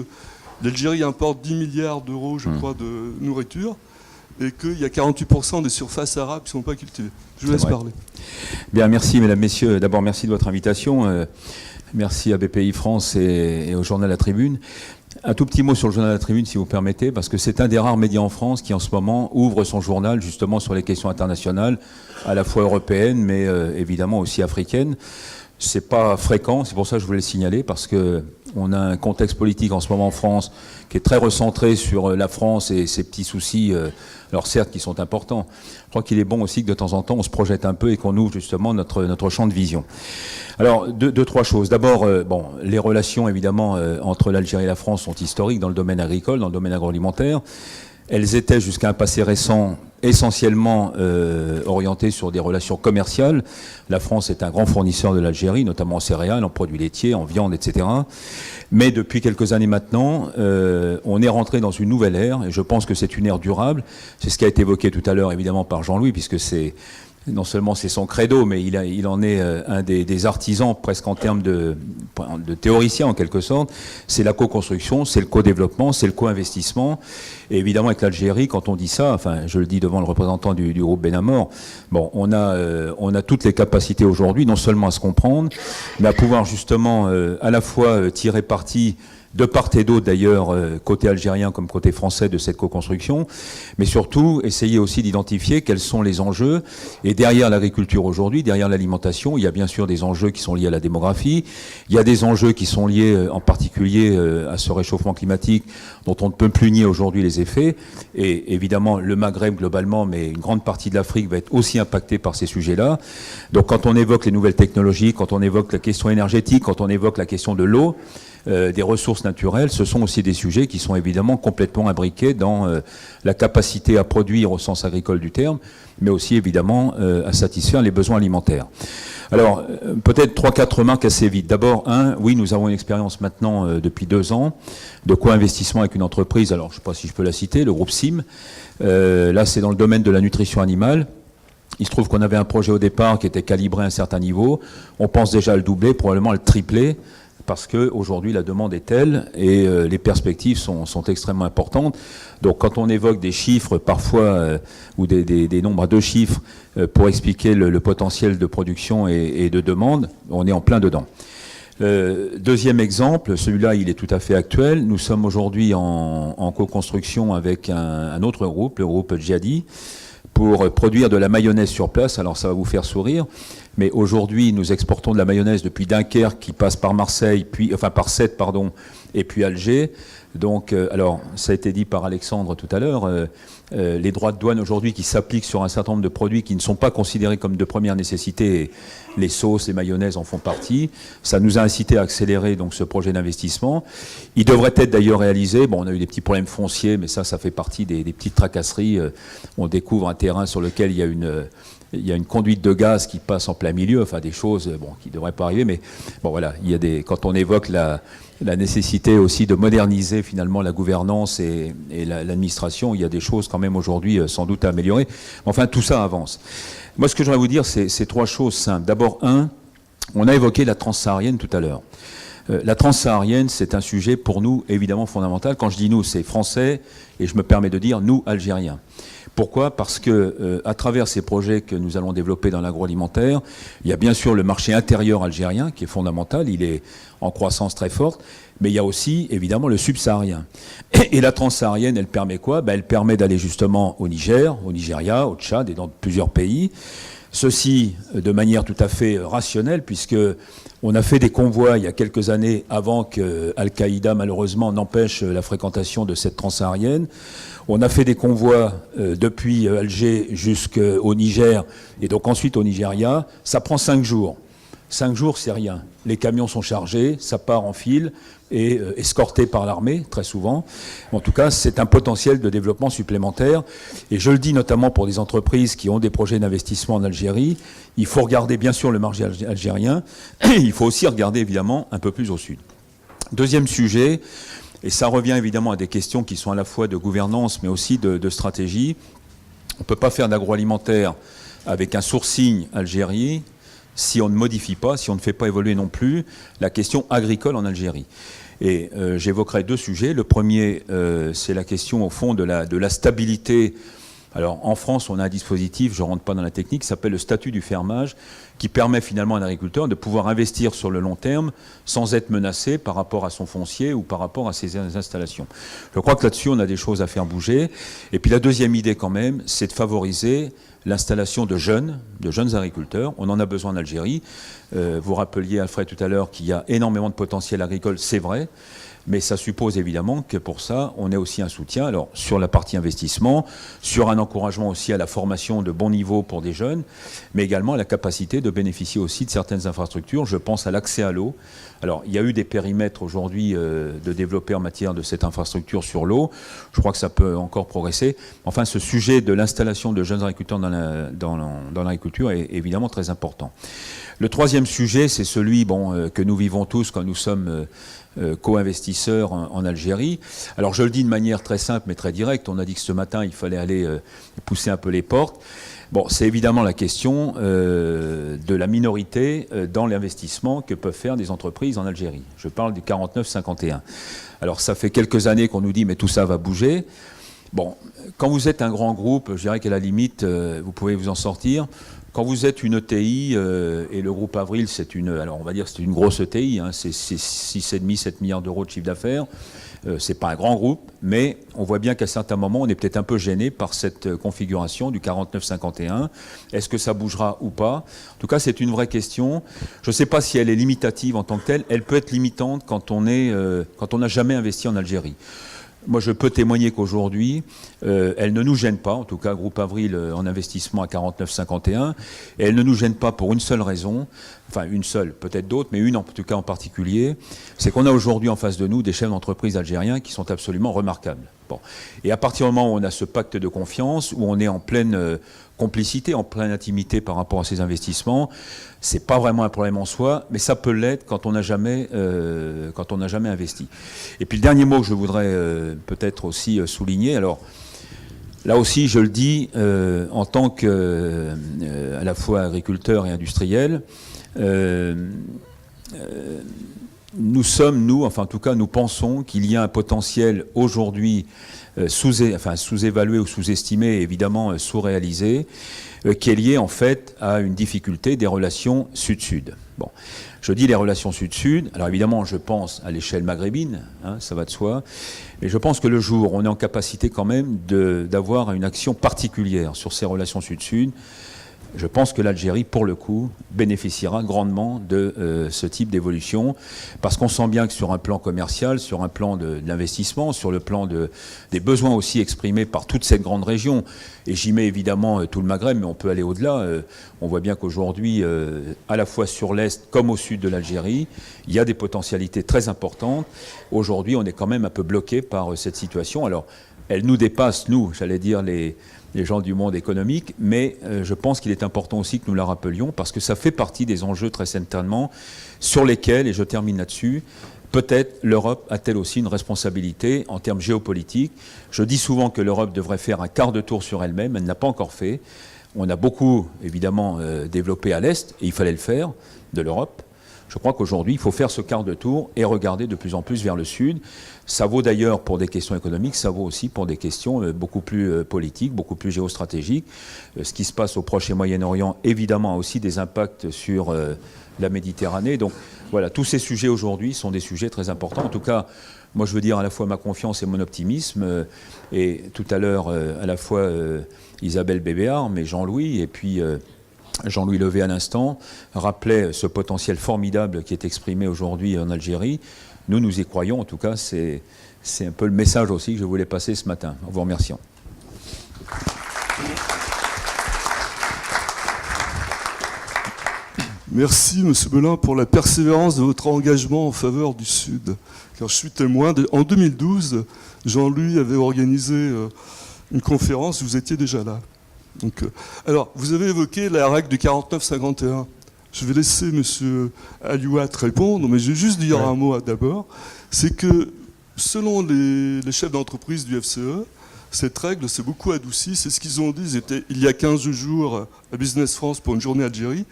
l'Algérie importe 10 milliards d'euros, je crois, de nourriture, et qu'il y a 48% des surfaces arabes qui ne sont pas cultivées. Je vous laisse parler. Bien, merci, mesdames, messieurs. D'abord, merci de votre invitation. Merci à BPI France et au journal La Tribune. Un tout petit mot sur le journal La Tribune, si vous permettez, parce que c'est un des rares médias en France qui, en ce moment, ouvre son journal justement sur les questions internationales, à la fois européennes, mais évidemment aussi africaines. C'est pas fréquent, c'est pour ça que je voulais le signaler, parce qu'on a un contexte politique en ce moment en France qui est très recentré sur la France et ses petits soucis, alors certes qui sont importants. Je crois qu'il est bon aussi que de temps en temps on se projette un peu et qu'on ouvre justement notre champ de vision. Alors, deux, 3 choses. D'abord, les relations évidemment entre l'Algérie et la France sont historiques dans le domaine agricole, dans le domaine agroalimentaire. Elles étaient jusqu'à un passé récent essentiellement orientées sur des relations commerciales. La France est un grand fournisseur de l'Algérie, notamment en céréales, en produits laitiers, en viande, etc. Mais depuis quelques années maintenant, on est rentré dans une nouvelle ère, et je pense que c'est une ère durable. C'est ce qui a été évoqué tout à l'heure, évidemment, par Jean-Louis, puisque non seulement c'est son credo, mais il en est un des artisans presque en termes de théoricien en quelque sorte. C'est la co-construction, c'est le co-développement, c'est le co-investissement. Et évidemment avec l'Algérie, quand on dit ça, enfin je le dis devant le représentant du groupe Benamor, on a toutes les capacités aujourd'hui, non seulement à se comprendre, mais à pouvoir justement à la fois tirer parti de part et d'autre d'ailleurs, côté algérien comme côté français de cette co-construction, mais surtout essayer aussi d'identifier quels sont les enjeux. Et derrière l'agriculture aujourd'hui, derrière l'alimentation, il y a bien sûr des enjeux qui sont liés à la démographie, il y a des enjeux qui sont liés en particulier à ce réchauffement climatique dont on ne peut plus nier aujourd'hui les effets. Et évidemment, le Maghreb globalement, mais une grande partie de l'Afrique va être aussi impactée par ces sujets-là. Donc quand on évoque les nouvelles technologies, quand on évoque la question énergétique, quand on évoque la question de l'eau, des ressources naturelles, ce sont aussi des sujets qui sont évidemment complètement imbriqués dans la capacité à produire au sens agricole du terme, mais aussi évidemment à satisfaire les besoins alimentaires. Alors, peut-être 3-4 remarques assez vite. D'abord, oui, nous avons une expérience maintenant depuis 2 ans de co-investissement avec une entreprise, alors je ne sais pas si je peux la citer, le groupe SIM. Là, c'est dans le domaine de la nutrition animale. Il se trouve qu'on avait un projet au départ qui était calibré à un certain niveau. On pense déjà à le doubler, probablement à le tripler, parce qu'aujourd'hui la demande est telle et les perspectives sont extrêmement importantes. Donc quand on évoque des chiffres parfois, ou des nombres à 2 chiffres, pour expliquer le potentiel de production et de demande, on est en plein dedans. Deuxième exemple, celui-là il est tout à fait actuel. Nous sommes aujourd'hui en co-construction avec un autre groupe, le groupe Djihadi, pour produire de la mayonnaise sur place. Alors ça va vous faire sourire, mais aujourd'hui nous exportons de la mayonnaise depuis Dunkerque qui passe par Marseille, par Sète, pardon, et puis Alger. Donc, alors ça a été dit par Alexandre tout à l'heure, les droits de douane aujourd'hui qui s'appliquent sur un certain nombre de produits qui ne sont pas considérés comme de première nécessité, les sauces, les mayonnaises en font partie. Ça nous a incité à accélérer donc ce projet d'investissement. Il devrait être d'ailleurs réalisé. Bon, on a eu des petits problèmes fonciers, mais ça fait partie des petites tracasseries. On découvre un terrain sur lequel il y a une conduite de gaz qui passe en plein milieu, enfin des choses qui ne devraient pas arriver, mais bon voilà, quand on évoque la nécessité aussi de moderniser finalement la gouvernance et l'administration, il y a des choses quand même aujourd'hui sans doute à améliorer. Enfin, tout ça avance. Moi, ce que j'aimerais vous dire, c'est 3 choses simples. D'abord, on a évoqué la transsaharienne tout à l'heure. La transsaharienne, c'est un sujet pour nous évidemment fondamental. Quand je dis nous, c'est français, et je me permets de dire nous, Algériens. Pourquoi ? Parce que à travers ces projets que nous allons développer dans l'agroalimentaire, il y a bien sûr le marché intérieur algérien qui est fondamental, il est en croissance très forte, mais il y a aussi évidemment le subsaharien. Et la transsaharienne, elle permet quoi ? Elle permet d'aller justement au Niger, au Nigeria, au Tchad et dans plusieurs pays. Ceci de manière tout à fait rationnelle, puisque on a fait des convois il y a quelques années avant que Al-Qaïda malheureusement n'empêche la fréquentation de cette transsaharienne. On a fait des convois depuis Alger jusqu'au Niger et donc ensuite au Nigeria. Ça prend 5 jours. 5 jours, c'est rien. Les camions sont chargés, ça part en file et escorté par l'armée, très souvent. En tout cas, c'est un potentiel de développement supplémentaire. Et je le dis notamment pour des entreprises qui ont des projets d'investissement en Algérie. Il faut regarder bien sûr le marché algérien. Il faut aussi regarder évidemment un peu plus au sud. Deuxième sujet, et ça revient évidemment à des questions qui sont à la fois de gouvernance mais aussi de stratégie. On ne peut pas faire d'agroalimentaire avec un sourcing Algérie si on ne modifie pas, si on ne fait pas évoluer non plus la question agricole en Algérie. Et j'évoquerai 2 sujets. Le premier, c'est la question au fond de la stabilité. Alors en France, on a un dispositif, je ne rentre pas dans la technique, qui s'appelle le statut du fermage, qui permet finalement à un agriculteur de pouvoir investir sur le long terme sans être menacé par rapport à son foncier ou par rapport à ses installations. Je crois que là-dessus, on a des choses à faire bouger. Et puis la deuxième idée quand même, c'est de favoriser l'installation de jeunes agriculteurs. On en a besoin en Algérie. Vous rappeliez, Alfred, tout à l'heure qu'il y a énormément de potentiel agricole, c'est vrai. Mais ça suppose évidemment que pour ça, on ait aussi un soutien, alors sur la partie investissement, sur un encouragement aussi à la formation de bon niveau pour des jeunes, mais également à la capacité de bénéficier aussi de certaines infrastructures. Je pense à l'accès à l'eau. Alors, il y a eu des périmètres aujourd'hui de développer en matière de cette infrastructure sur l'eau. Je crois que ça peut encore progresser. Enfin, ce sujet de l'installation de jeunes agriculteurs dans l'agriculture est évidemment très important. Le troisième sujet, c'est celui que nous vivons tous quand nous sommes co-investisseurs en Algérie. Alors je le dis de manière très simple mais très directe. On a dit que ce matin il fallait aller pousser un peu les portes. Bon, c'est évidemment la question de la minorité dans l'investissement que peuvent faire des entreprises en Algérie. Je parle du 49-51. Alors ça fait quelques années qu'on nous dit mais tout ça va bouger. Bon, quand vous êtes un grand groupe, je dirais qu'à la limite, vous pouvez vous en sortir. Quand vous êtes une ETI, et le groupe Avril, alors on va dire que c'est une grosse ETI, hein, c'est 6,5-7 milliards d'euros de chiffre d'affaires. C'est pas un grand groupe, mais on voit bien qu'à certains moments, on est peut-être un peu gêné par cette configuration du 49-51. Est-ce que ça bougera ou pas? En tout cas, c'est une vraie question. Je ne sais pas si elle est limitative en tant que telle. Elle peut être limitante quand on n'a jamais investi en Algérie. Moi, je peux témoigner qu'aujourd'hui, elle ne nous gêne pas, en tout cas, Groupe Avril en investissement à 49,51, et elle ne nous gêne pas pour une seule raison, enfin une seule, peut-être d'autres, mais une en tout cas en particulier, c'est qu'on a aujourd'hui en face de nous des chefs d'entreprise algériens qui sont absolument remarquables. Bon. Et à partir du moment où on a ce pacte de confiance, où on est en pleine complicité, en pleine intimité par rapport à ces investissements, c'est pas vraiment un problème en soi, mais ça peut l'être quand on n'a jamais investi. Et puis le dernier mot que je voudrais peut-être aussi souligner, alors là aussi je le dis en tant que à la fois agriculteur et industriel, nous pensons qu'il y a un potentiel aujourd'hui sous-évalué ou sous-estimé, évidemment sous-réalisé, qui est lié en fait à une difficulté des relations sud-sud. Bon, je dis les relations sud-sud, alors évidemment je pense à l'échelle maghrébine, hein, ça va de soi, mais je pense que le jour où on est en capacité quand même d'avoir une action particulière sur ces relations sud-sud, je pense que l'Algérie, pour le coup, bénéficiera grandement de ce type d'évolution, parce qu'on sent bien que sur un plan commercial, sur un plan de l'investissement, sur le plan des besoins aussi exprimés par toute cette grande région, et j'y mets évidemment tout le Maghreb, mais on peut aller au-delà, on voit bien qu'aujourd'hui, à la fois sur l'Est comme au sud de l'Algérie, il y a des potentialités très importantes. Aujourd'hui, on est quand même un peu bloqué par cette situation. Alors, elle nous dépasse, nous, j'allais dire, les gens du monde économique, mais je pense qu'il est important aussi que nous la rappelions, parce que ça fait partie des enjeux très certainement sur lesquels, et je termine là-dessus, peut-être l'Europe a-t-elle aussi une responsabilité en termes géopolitiques. Je dis souvent que l'Europe devrait faire un quart de tour sur elle-même, elle ne l'a pas encore fait. On a beaucoup, évidemment, développé à l'Est, et il fallait le faire, de l'Europe. Je crois qu'aujourd'hui, il faut faire ce quart de tour et regarder de plus en plus vers le Sud. Ça vaut d'ailleurs pour des questions économiques, ça vaut aussi pour des questions beaucoup plus politiques, beaucoup plus géostratégiques. Ce qui se passe au Proche et Moyen-Orient, évidemment, a aussi des impacts sur la Méditerranée. Donc voilà, tous ces sujets aujourd'hui sont des sujets très importants. En tout cas, moi je veux dire à la fois ma confiance et mon optimisme. Et tout à l'heure, à la fois Isabelle Bébéard, mais Jean-Louis, et puis Jean-Louis Levé à l'instant, rappelait ce potentiel formidable qui est exprimé aujourd'hui en Algérie. Nous y croyons, en tout cas, c'est un peu le message aussi que je voulais passer ce matin. En vous remerciant. Merci, M. Belin, pour la persévérance de votre engagement en faveur du Sud. Car je suis témoin. En 2012, Jean-Louis avait organisé une conférence, vous étiez déjà là. Donc, alors, vous avez évoqué la règle du 49-51. Je vais laisser M. Aliouat répondre, mais je vais juste dire un mot d'abord. C'est que, selon les chefs d'entreprise du FCE, cette règle s'est beaucoup adoucie. C'est ce qu'ils ont dit. Ils étaient il y a 15 jours à Business France pour une journée Algérie.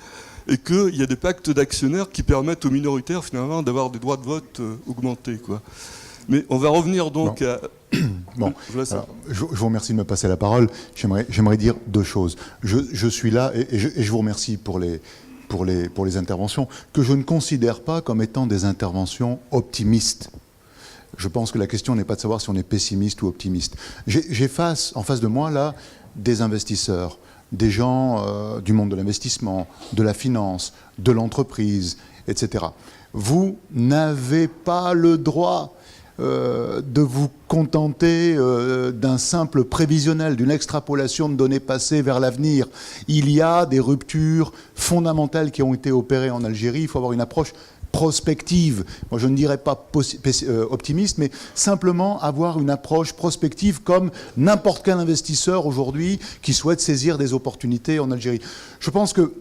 Et qu'il y a des pactes d'actionnaires qui permettent aux minoritaires, finalement, d'avoir des droits de vote augmentés, quoi. Mais on va revenir donc à... Bon, alors, je vous remercie de me passer la parole. J'aimerais dire deux choses. Je suis là et je vous remercie pour les interventions que je ne considère pas comme étant des interventions optimistes. Je pense que la question n'est pas de savoir si on est pessimiste ou optimiste. J'ai en face de moi, là, des investisseurs, des gens du monde de l'investissement, de la finance, de l'entreprise, etc. Vous n'avez pas le droit de vous contenter d'un simple prévisionnel, d'une extrapolation de données passées vers l'avenir. Il y a des ruptures fondamentales qui ont été opérées en Algérie. Il faut avoir une approche prospective. Moi, je ne dirais pas optimiste, mais simplement avoir une approche prospective comme n'importe quel investisseur aujourd'hui qui souhaite saisir des opportunités en Algérie. Je pense que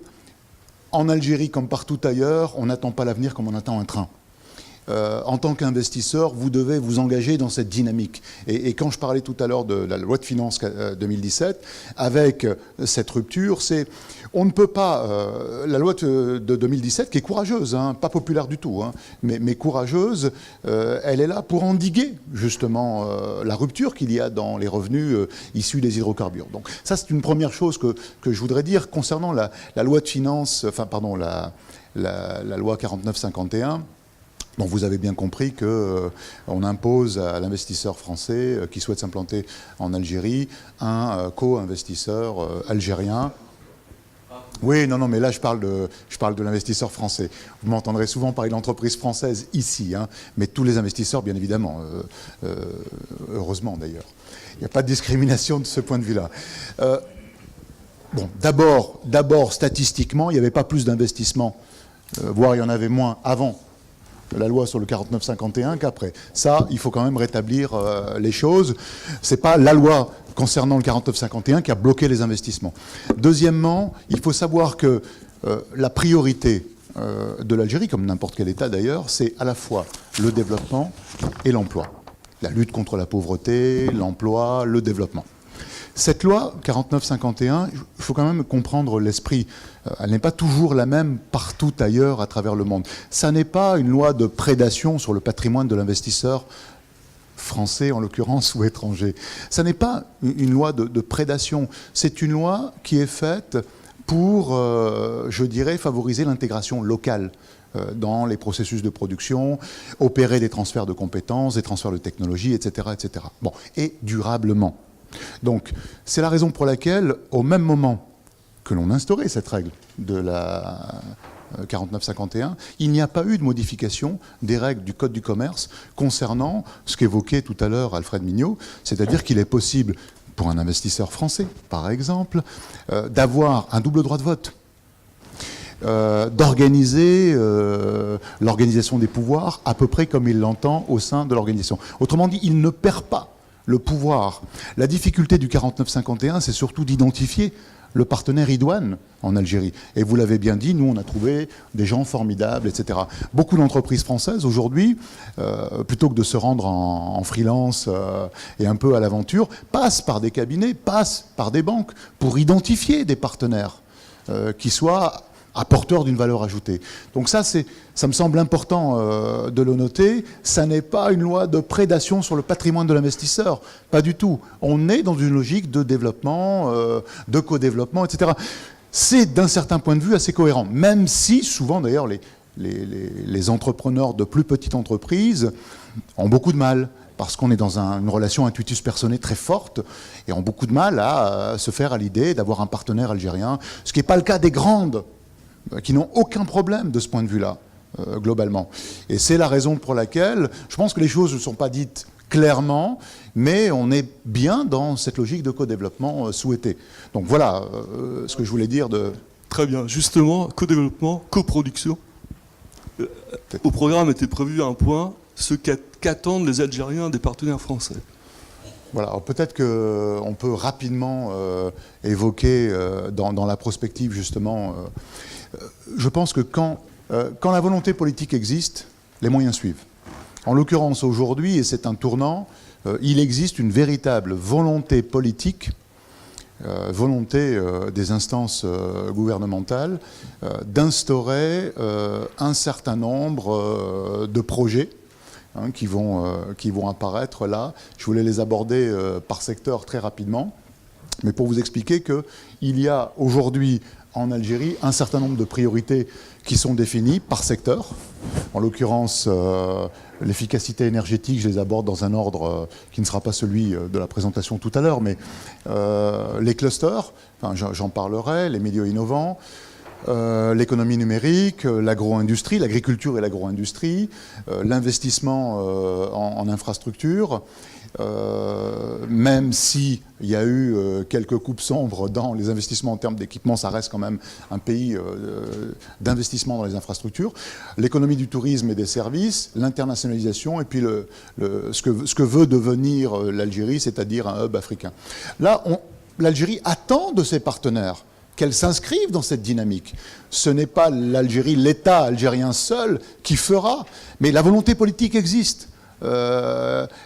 en Algérie, comme partout ailleurs, on n'attend pas l'avenir comme on attend un train. en tant qu'investisseur, vous devez vous engager dans cette dynamique. Et quand je parlais tout à l'heure de la loi de finances 2017, avec cette rupture, on ne peut pas... la loi de 2017, qui est courageuse, hein, pas populaire du tout, hein, mais courageuse, elle est là pour endiguer justement la rupture qu'il y a dans les revenus issus des hydrocarbures. Donc ça, c'est une première chose que je voudrais dire concernant la loi de finances, enfin pardon, la loi 49-51. Donc vous avez bien compris qu'on impose à l'investisseur français qui souhaite s'implanter en Algérie un co-investisseur algérien. Oui, non, mais là je parle de l'investisseur français. Vous m'entendrez souvent parler d'entreprise française ici, hein, mais tous les investisseurs, bien évidemment, heureusement d'ailleurs. Il n'y a pas de discrimination de ce point de vue-là. Bon, d'abord, statistiquement, il n'y avait pas plus d'investissements, voire il y en avait moins avant la loi sur le 49-51 qu'après. Ça, il faut quand même rétablir les choses. Ce n'est pas la loi concernant le 49-51 qui a bloqué les investissements. Deuxièmement, il faut savoir que la priorité de l'Algérie, comme n'importe quel État d'ailleurs, c'est à la fois le développement et l'emploi. La lutte contre la pauvreté, l'emploi, le développement. Cette loi 49-51, il faut quand même comprendre l'esprit. Elle n'est pas toujours la même partout ailleurs à travers le monde. Ça n'est pas une loi de prédation sur le patrimoine de l'investisseur français en l'occurrence ou étranger. Ça n'est pas une loi de prédation. C'est une loi qui est faite pour, je dirais, favoriser l'intégration locale dans les processus de production, opérer des transferts de compétences, des transferts de technologies, etc., etc. Bon, et durablement. Donc, c'est la raison pour laquelle, au même moment que l'on instaurait cette règle de la 49-51, il n'y a pas eu de modification des règles du Code du commerce concernant ce qu'évoquait tout à l'heure Alfred Mignot, c'est-à-dire qu'il est possible, pour un investisseur français, par exemple, d'avoir un double droit de vote, d'organiser l'organisation des pouvoirs à peu près comme il l'entend au sein de l'organisation. Autrement dit, il ne perd pas le pouvoir. La difficulté du 49-51, c'est surtout d'identifier le partenaire idoine en Algérie. Et vous l'avez bien dit, nous, on a trouvé des gens formidables, etc. Beaucoup d'entreprises françaises, aujourd'hui, plutôt que de se rendre en freelance et un peu à l'aventure, passent par des cabinets, passent par des banques pour identifier des partenaires qui soient apporteur d'une valeur ajoutée. Donc ça me semble important de le noter. Ça n'est pas une loi de prédation sur le patrimoine de l'investisseur. Pas du tout. On est dans une logique de développement, de co-développement, etc. C'est d'un certain point de vue assez cohérent. Même si, souvent d'ailleurs, les entrepreneurs de plus petites entreprises ont beaucoup de mal, parce qu'on est dans une relation intuitus personae très forte, et ont beaucoup de mal à se faire à l'idée d'avoir un partenaire algérien, ce qui n'est pas le cas des grandes, qui n'ont aucun problème de ce point de vue-là, globalement. Et c'est la raison pour laquelle je pense que les choses ne sont pas dites clairement, mais on est bien dans cette logique de co-développement souhaitée. Donc voilà ce que je voulais dire de... Très bien. Justement, co-développement, coproduction. Au programme était prévu un point, ce qu'attendent les Algériens des partenaires français. Voilà, alors peut-être qu'on peut rapidement évoquer dans la prospective justement... je pense que quand la volonté politique existe, les moyens suivent. En l'occurrence, aujourd'hui, et c'est un tournant, il existe une véritable volonté politique, volonté des instances gouvernementales, d'instaurer un certain nombre de projets qui vont apparaître là. Je voulais les aborder par secteur très rapidement, mais pour vous expliquer qu'il y a aujourd'hui en Algérie un certain nombre de priorités qui sont définies par secteur. En l'occurrence, l'efficacité énergétique, je les aborde dans un ordre qui ne sera pas celui de la présentation tout à l'heure, mais les clusters, enfin, j'en parlerai, les milieux innovants, l'économie numérique, l'agro-industrie, l'agriculture et l'agro-industrie, l'investissement en infrastructure, même s'il y a eu quelques coupes sombres dans les investissements en termes d'équipement, ça reste quand même un pays d'investissement dans les infrastructures, l'économie du tourisme et des services, l'internationalisation et puis ce que veut devenir l'Algérie, c'est-à-dire un hub africain. Là, l'Algérie attend de ses partenaires qu'elle s'inscrive dans cette dynamique. Ce n'est pas l'Algérie, l'État algérien seul qui fera, mais la volonté politique existe.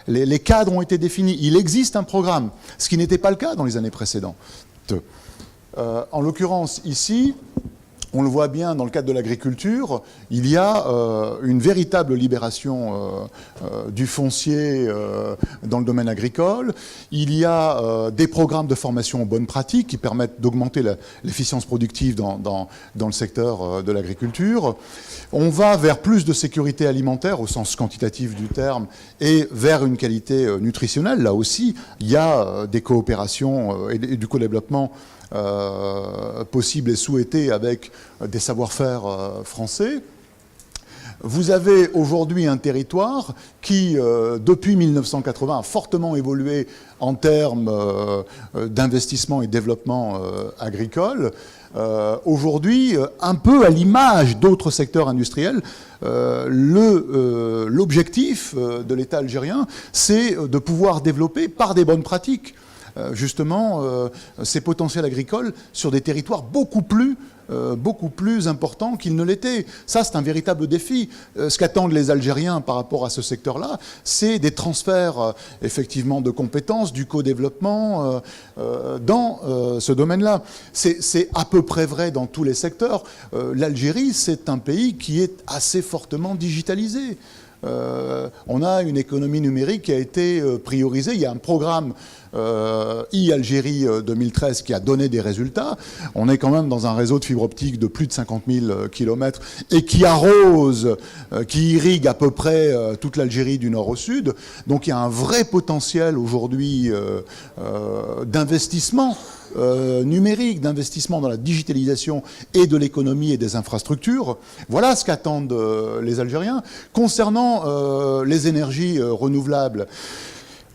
Les cadres ont été définis. Il existe un programme, ce qui n'était pas le cas dans les années précédentes. En l'occurrence, ici, on le voit bien dans le cadre de l'agriculture, il y a une véritable libération du foncier dans le domaine agricole. Il y a des programmes de formation aux bonnes pratiques qui permettent d'augmenter l'efficience productive dans le secteur de l'agriculture. On va vers plus de sécurité alimentaire au sens quantitatif du terme et vers une qualité nutritionnelle. Là aussi, il y a des coopérations et du co-développement possible et souhaité avec des savoir-faire français. Vous avez aujourd'hui un territoire qui, depuis 1980, a fortement évolué en termes d'investissement et développement agricole. Aujourd'hui, un peu à l'image d'autres secteurs industriels, l'objectif de l'État algérien, c'est de pouvoir développer par des bonnes pratiques justement ces potentiels agricoles sur des territoires beaucoup plus importants qu'ils ne l'étaient. Ça, c'est un véritable défi. Ce qu'attendent les Algériens par rapport à ce secteur-là, c'est des transferts effectivement de compétences, du co-développement dans ce domaine-là. C'est à peu près vrai dans tous les secteurs. L'Algérie, c'est un pays qui est assez fortement digitalisé. On a une économie numérique qui a été priorisée. Il y a un programme e-Algérie 2013 qui a donné des résultats. On est quand même dans un réseau de fibre optique de plus de 50 000 km et qui arrose, qui irrigue à peu près toute l'Algérie du nord au sud. Donc il y a un vrai potentiel aujourd'hui d'investissement numérique, d'investissement dans la digitalisation et de l'économie et des infrastructures. Voilà ce qu'attendent les Algériens. Concernant les énergies renouvelables,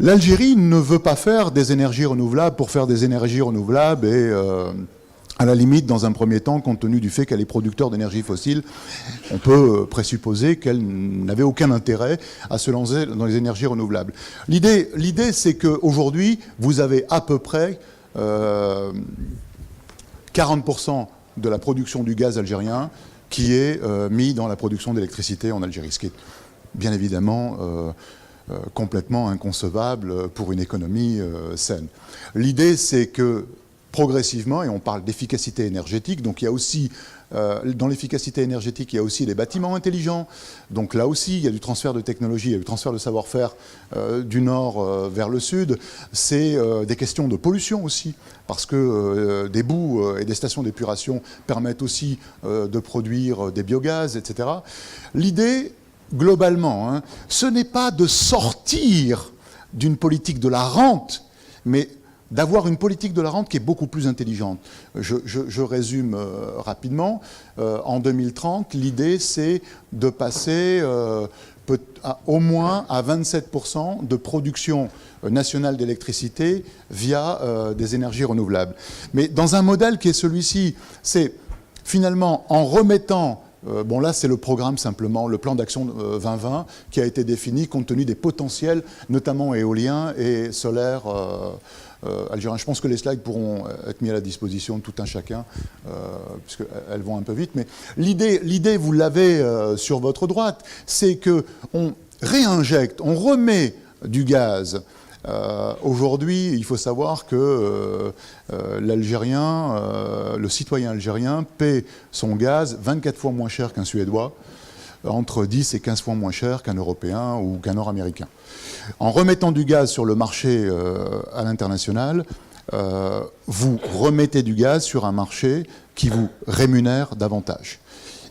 l'Algérie ne veut pas faire des énergies renouvelables pour faire des énergies renouvelables et à la limite, dans un premier temps, compte tenu du fait qu'elle est producteur d'énergie fossile, on peut présupposer qu'elle n'avait aucun intérêt à se lancer dans les énergies renouvelables. L'idée, c'est qu'aujourd'hui, vous avez à peu près 40% de la production du gaz algérien qui est mis dans la production d'électricité en Algérie, ce qui est bien évidemment complètement inconcevable pour une économie saine. L'idée, c'est que progressivement, et on parle d'efficacité énergétique, donc il y a aussi, dans l'efficacité énergétique, il y a aussi les bâtiments intelligents, donc là aussi, il y a du transfert de technologie, il y a du transfert de savoir-faire du nord vers le sud, c'est des questions de pollution aussi, parce que des boues et des stations d'épuration permettent aussi de produire des biogaz, etc. L'idée, globalement, ce n'est pas de sortir d'une politique de la rente, mais d'avoir une politique de la rente qui est beaucoup plus intelligente. Je résume rapidement. En 2030, l'idée, c'est de passer au moins à 27% de production nationale d'électricité via des énergies renouvelables. Mais dans un modèle qui est celui-ci, c'est finalement en remettant bon là c'est le programme simplement, le plan d'action 2020 qui a été défini compte tenu des potentiels, notamment éoliens et solaires algériens. Je pense que les slides pourront être mis à la disposition de tout un chacun, puisqu'elles vont un peu vite. Mais l'idée vous l'avez sur votre droite, c'est qu'on réinjecte, on remet du gaz. Aujourd'hui, il faut savoir que l'Algérien, le citoyen algérien paie son gaz 24 fois moins cher qu'un Suédois, entre 10 et 15 fois moins cher qu'un Européen ou qu'un Nord-Américain. En remettant du gaz sur le marché à l'international, vous remettez du gaz sur un marché qui vous rémunère davantage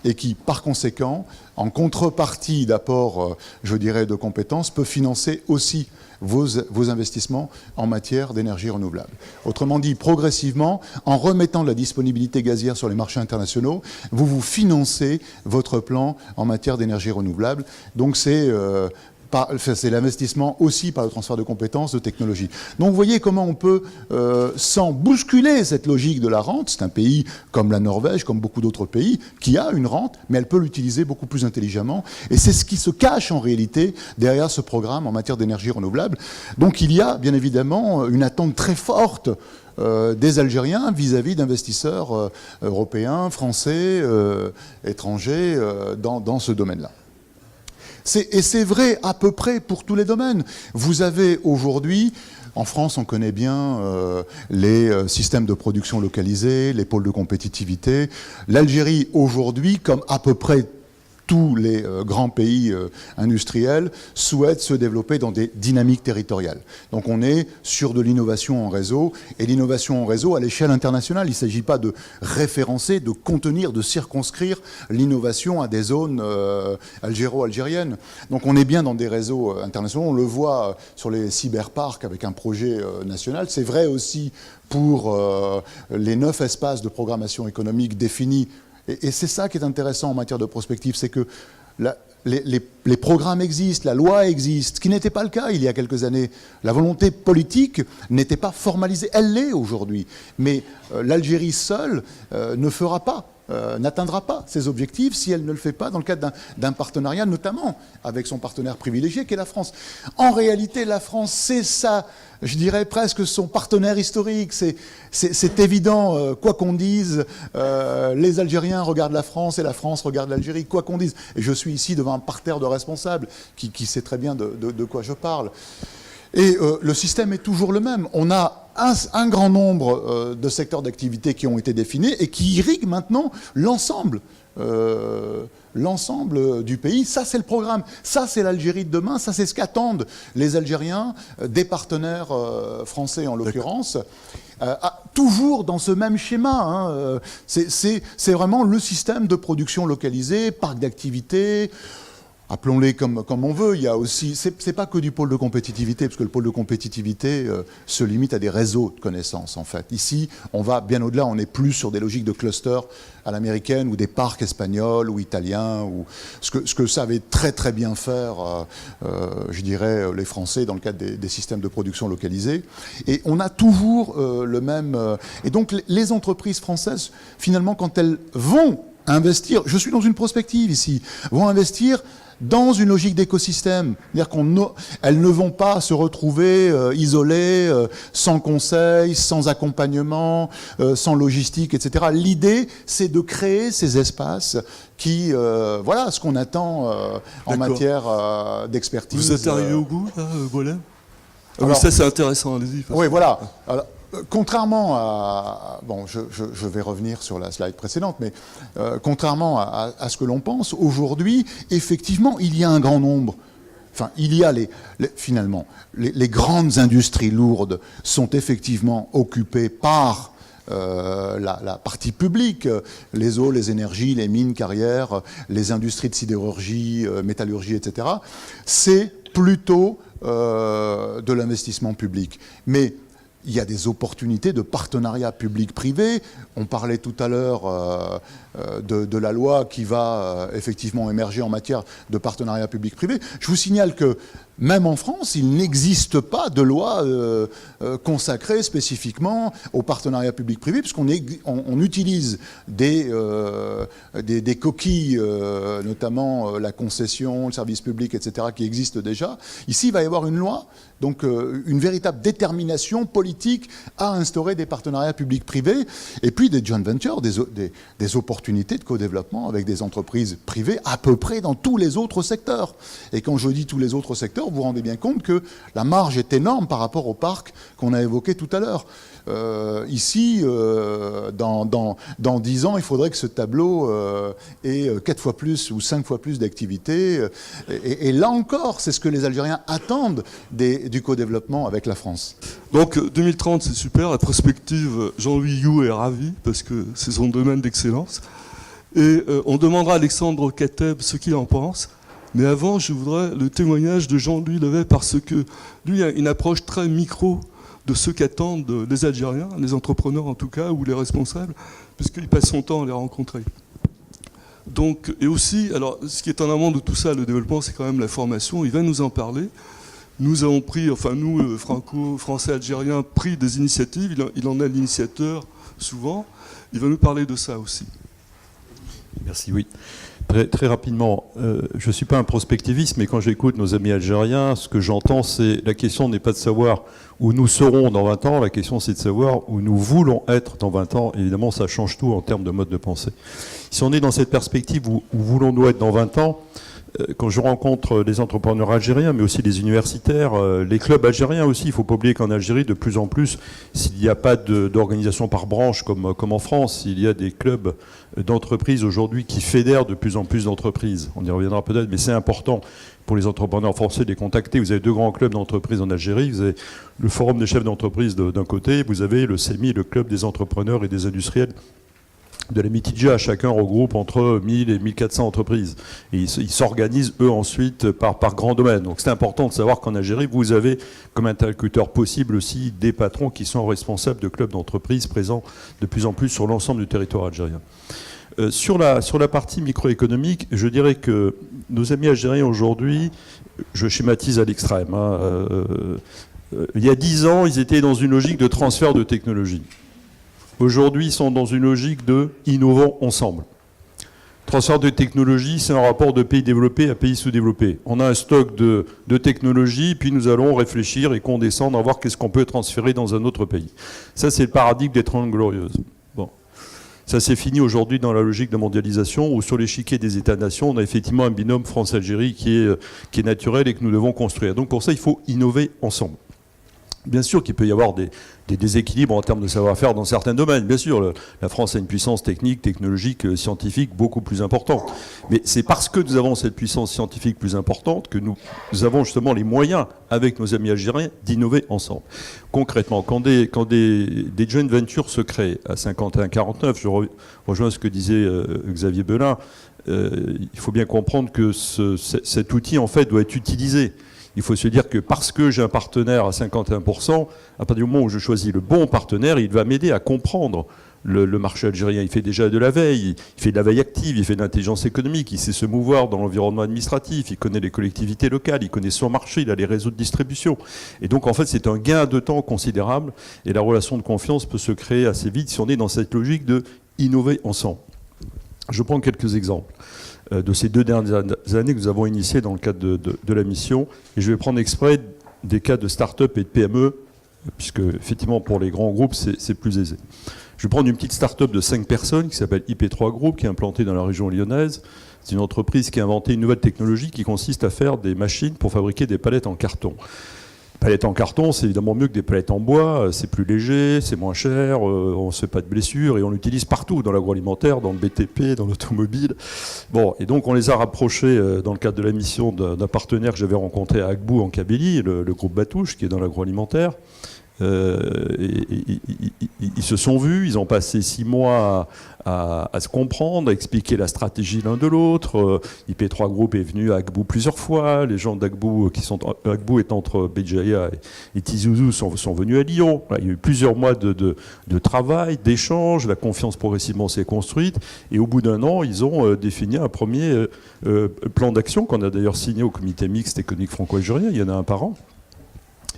et qui, par conséquent, en contrepartie d'apports, je dirais, de compétences, peut financer aussi vos investissements en matière d'énergie renouvelable. Autrement dit, progressivement, en remettant de la disponibilité gazière sur les marchés internationaux, vous financez votre plan en matière d'énergie renouvelable. Donc c'est l'investissement aussi par le transfert de compétences, de technologies. Donc vous voyez comment on peut, sans bousculer cette logique de la rente, c'est un pays comme la Norvège, comme beaucoup d'autres pays, qui a une rente, mais elle peut l'utiliser beaucoup plus intelligemment. Et c'est ce qui se cache en réalité derrière ce programme en matière d'énergie renouvelable. Donc il y a bien évidemment une attente très forte des Algériens vis-à-vis d'investisseurs européens, français, étrangers dans ce domaine-là. Et c'est vrai à peu près pour tous les domaines. Vous avez aujourd'hui, en France, on connaît bien les systèmes de production localisés, les pôles de compétitivité. L'Algérie, aujourd'hui, comme à peu près tous les grands pays industriels, souhaitent se développer dans des dynamiques territoriales. Donc on est sur de l'innovation en réseau, et l'innovation en réseau à l'échelle internationale. Il ne s'agit pas de référencer, de contenir, de circonscrire l'innovation à des zones algéro-algériennes. Donc on est bien dans des réseaux internationaux. On le voit sur les cyberparcs avec un projet national. C'est vrai aussi pour les 9 espaces de programmation économique définis. Et c'est ça qui est intéressant en matière de prospective, c'est que les programmes existent, la loi existe, ce qui n'était pas le cas il y a quelques années. La volonté politique n'était pas formalisée, elle l'est aujourd'hui. Mais l'Algérie seule ne fera pas, n'atteindra pas ses objectifs si elle ne le fait pas dans le cadre d'un partenariat, notamment avec son partenaire privilégié qui est la France. En réalité, la France, c'est ça, je dirais presque son partenaire historique. C'est évident, quoi qu'on dise, les Algériens regardent la France et la France regarde l'Algérie, quoi qu'on dise. Et je suis ici devant un parterre de responsables qui sait très bien de quoi je parle. Et le système est toujours le même. On a un grand nombre de secteurs d'activité qui ont été définis et qui irriguent maintenant l'ensemble du pays. Ça, c'est le programme. Ça, c'est l'Algérie de demain. Ça, c'est ce qu'attendent les Algériens, des partenaires français en l'occurrence. Toujours dans ce même schéma. Hein. C'est vraiment le système de production localisée, parc d'activité. Appelons-les comme on veut, il y a aussi, c'est pas que du pôle de compétitivité, parce que le pôle de compétitivité se limite à des réseaux de connaissances, en fait. Ici, on va bien au-delà, on est plus sur des logiques de cluster à l'américaine, ou des parcs espagnols, ou italiens, ou ce que savaient très très bien faire, je dirais, les Français dans le cadre des systèmes de production localisés. Et on a toujours le même... et donc, les entreprises françaises, finalement, quand elles vont investir, je suis dans une prospective ici, vont investir dans une logique d'écosystème. C'est-à-dire qu'elles ne vont pas se retrouver isolées, sans conseil, sans accompagnement, sans logistique, etc. L'idée, c'est de créer ces espaces qui, voilà, ce qu'on attend en matière d'expertise. Vous êtes arrivé au bout, là, voilà. Alors, ça, c'est intéressant, allez-y. Oui, voilà. Alors, contrairement à... Bon, je vais revenir sur la slide précédente, mais contrairement à ce que l'on pense, aujourd'hui, effectivement, il y a un grand nombre. Enfin, il y a finalement, les grandes industries lourdes sont effectivement occupées par la partie publique, les eaux, les énergies, les mines, carrières, les industries de sidérurgie, métallurgie, etc. C'est plutôt de l'investissement public. Mais il y a des opportunités de partenariat public-privé. On parlait tout à l'heure de la loi qui va effectivement émerger en matière de partenariat public-privé. Je vous signale que même en France, il n'existe pas de loi consacrée spécifiquement au partenariat public-privé, puisqu'on utilise des coquilles, notamment la concession, le service public, etc., qui existent déjà. Ici, il va y avoir une loi, donc une véritable détermination politique à instaurer des partenariats public-privés, et puis des joint ventures, des opportunités de co-développement avec des entreprises privées à peu près dans tous les autres secteurs. Et quand je dis tous les autres secteurs, vous vous rendez bien compte que la marge est énorme par rapport au parc qu'on a évoqué tout à l'heure. Ici, dans 10 ans, il faudrait que ce tableau ait 4 fois plus ou 5 fois plus d'activités. Et là encore, c'est ce que les Algériens attendent du co-développement avec la France. Donc 2030, c'est super. La prospective, Jean-Louis You est ravi parce que c'est son domaine d'excellence. Et on demandera à Alexandre Kateb ce qu'il en pense. Mais avant, je voudrais le témoignage de Jean-Louis Levet parce que lui a une approche très micro de ce qu'attendent les Algériens, les entrepreneurs en tout cas, ou les responsables, puisqu'il passe son temps à les rencontrer. Donc, et aussi, alors, ce qui est en amont de tout ça, le développement, c'est quand même la formation. Il va nous en parler. Nous avons pris, enfin nous, Français, Algériens, pris des initiatives. Il en est l'initiateur souvent. Il va nous parler de ça aussi. Merci, oui. Très rapidement, je ne suis pas un prospectiviste, mais quand j'écoute nos amis algériens, ce que j'entends, c'est la question n'est pas de savoir où nous serons dans 20 ans, la question c'est de savoir où nous voulons être dans 20 ans. Évidemment, ça change tout en termes de mode de pensée. Si on est dans cette perspective où voulons-nous être dans 20 ans, quand je rencontre les entrepreneurs algériens, mais aussi les universitaires, les clubs algériens aussi, il ne faut pas oublier qu'en Algérie, de plus en plus, s'il n'y a pas d'organisation par branche comme en France, il y a des clubs d'entreprises aujourd'hui qui fédèrent de plus en plus d'entreprises. On y reviendra peut-être, mais c'est important pour les entrepreneurs français de les contacter. Vous avez 2 grands clubs d'entreprises en Algérie. Vous avez le Forum des chefs d'entreprise d'un côté, vous avez le CEMI, le club des entrepreneurs et des industriels de la Mitidja. Chacun regroupe entre 1000 et 1400 entreprises. Et ils s'organisent, eux, ensuite, par grand domaine. Donc c'est important de savoir qu'en Algérie, vous avez comme interlocuteur possible aussi des patrons qui sont responsables de clubs d'entreprises présents de plus en plus sur l'ensemble du territoire algérien. Sur la partie microéconomique, je dirais que nos amis algériens aujourd'hui, je schématise à l'extrême, il y a 10 ans, ils étaient dans une logique de transfert de technologie. Aujourd'hui, ils sont dans une logique de innovons ensemble. Transfert de technologie, c'est un rapport de pays développés à pays sous-développés. On a un stock de technologie, puis nous allons réfléchir et condescendre à voir qu'est-ce qu'on peut transférer dans un autre pays. Ça, c'est le paradigme des 30 glorieuses. Bon. Ça, c'est fini aujourd'hui dans la logique de mondialisation, où sur l'échiquier des États-nations, on a effectivement un binôme France-Algérie qui est naturel et que nous devons construire. Donc pour ça, il faut innover ensemble. Bien sûr qu'il peut y avoir des déséquilibres en termes de savoir-faire dans certains domaines. Bien sûr, la France a une puissance technique, technologique, scientifique beaucoup plus importante. Mais c'est parce que nous avons cette puissance scientifique plus importante que nous avons justement les moyens, avec nos amis algériens, d'innover ensemble. Concrètement, quand des joint ventures se créent à 51-49, je rejoins ce que disait Xavier Belin, il faut bien comprendre que cet outil, en fait, doit être utilisé. Il faut se dire que parce que j'ai un partenaire à 51%, à partir du moment où je choisis le bon partenaire, il va m'aider à comprendre le marché algérien. Il fait déjà de la veille, il fait de la veille active, il fait de l'intelligence économique, il sait se mouvoir dans l'environnement administratif, il connaît les collectivités locales, il connaît son marché, il a les réseaux de distribution. Et donc en fait c'est un gain de temps considérable et la relation de confiance peut se créer assez vite si on est dans cette logique de innover ensemble. Je prends quelques exemples de ces 2 dernières années que nous avons initiées dans le cadre de la mission. Et je vais prendre exprès des cas de start-up et de PME, puisque effectivement pour les grands groupes, c'est plus aisé. Je vais prendre une petite start-up de 5 personnes qui s'appelle IP3 Group, qui est implantée dans la région lyonnaise. C'est une entreprise qui a inventé une nouvelle technologie qui consiste à faire des machines pour fabriquer des palettes en carton. Palettes en carton, c'est évidemment mieux que des palettes en bois, c'est plus léger, c'est moins cher, on ne se fait pas de blessures et on l'utilise partout, dans l'agroalimentaire, dans le BTP, dans l'automobile. Bon, et donc on les a rapprochés dans le cadre de la mission d'un partenaire que j'avais rencontré à Agbou en Kabylie, le groupe Batouche, qui est dans l'agroalimentaire. Ils se sont vus, ils ont passé 6 mois à se comprendre, à expliquer la stratégie l'un de l'autre. IP3 Group est venu à Agbou plusieurs fois. Les gens d'Agbou, Agbou est entre Béjaïa et Tizouzou, sont venus à Lyon. Il y a eu plusieurs mois de travail, d'échange, la confiance progressivement s'est construite. Et au bout d'1 an, ils ont défini un premier plan d'action qu'on a d'ailleurs signé au comité mixte économique franco-algérien. Il y en a un par an.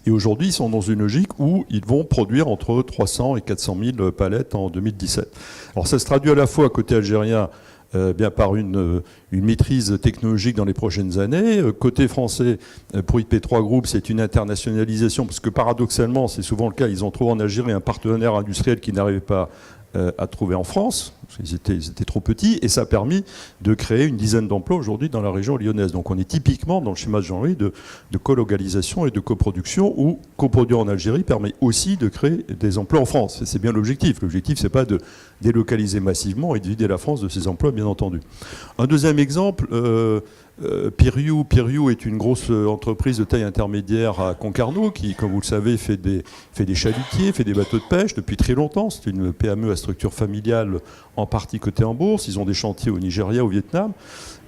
Et aujourd'hui, ils sont dans une logique où ils vont produire entre 300 et 400 000 palettes en 2017. Alors ça se traduit à la fois côté algérien bien par une maîtrise technologique dans les prochaines années. Côté français, pour IP3 Group, c'est une internationalisation, parce que paradoxalement, c'est souvent le cas, ils ont trouvé en Algérie un partenaire industriel qui n'arrivait pas à trouver en France, parce qu'ils étaient trop petits, et ça a permis de créer une dizaine d'emplois aujourd'hui dans la région lyonnaise. Donc on est typiquement dans le schéma de Jean-Louis de colocalisation et de coproduction, où coproduire en Algérie permet aussi de créer des emplois en France. Et c'est bien l'objectif. L'objectif, c'est pas de délocaliser massivement et de vider la France de ses emplois, bien entendu. Un deuxième exemple, Piriou est une grosse entreprise de taille intermédiaire à Concarneau qui, comme vous le savez, fait des chalutiers, fait des bateaux de pêche depuis très longtemps. C'est une PME à structure familiale en partie cotée en bourse. Ils ont des chantiers au Nigeria, au Vietnam.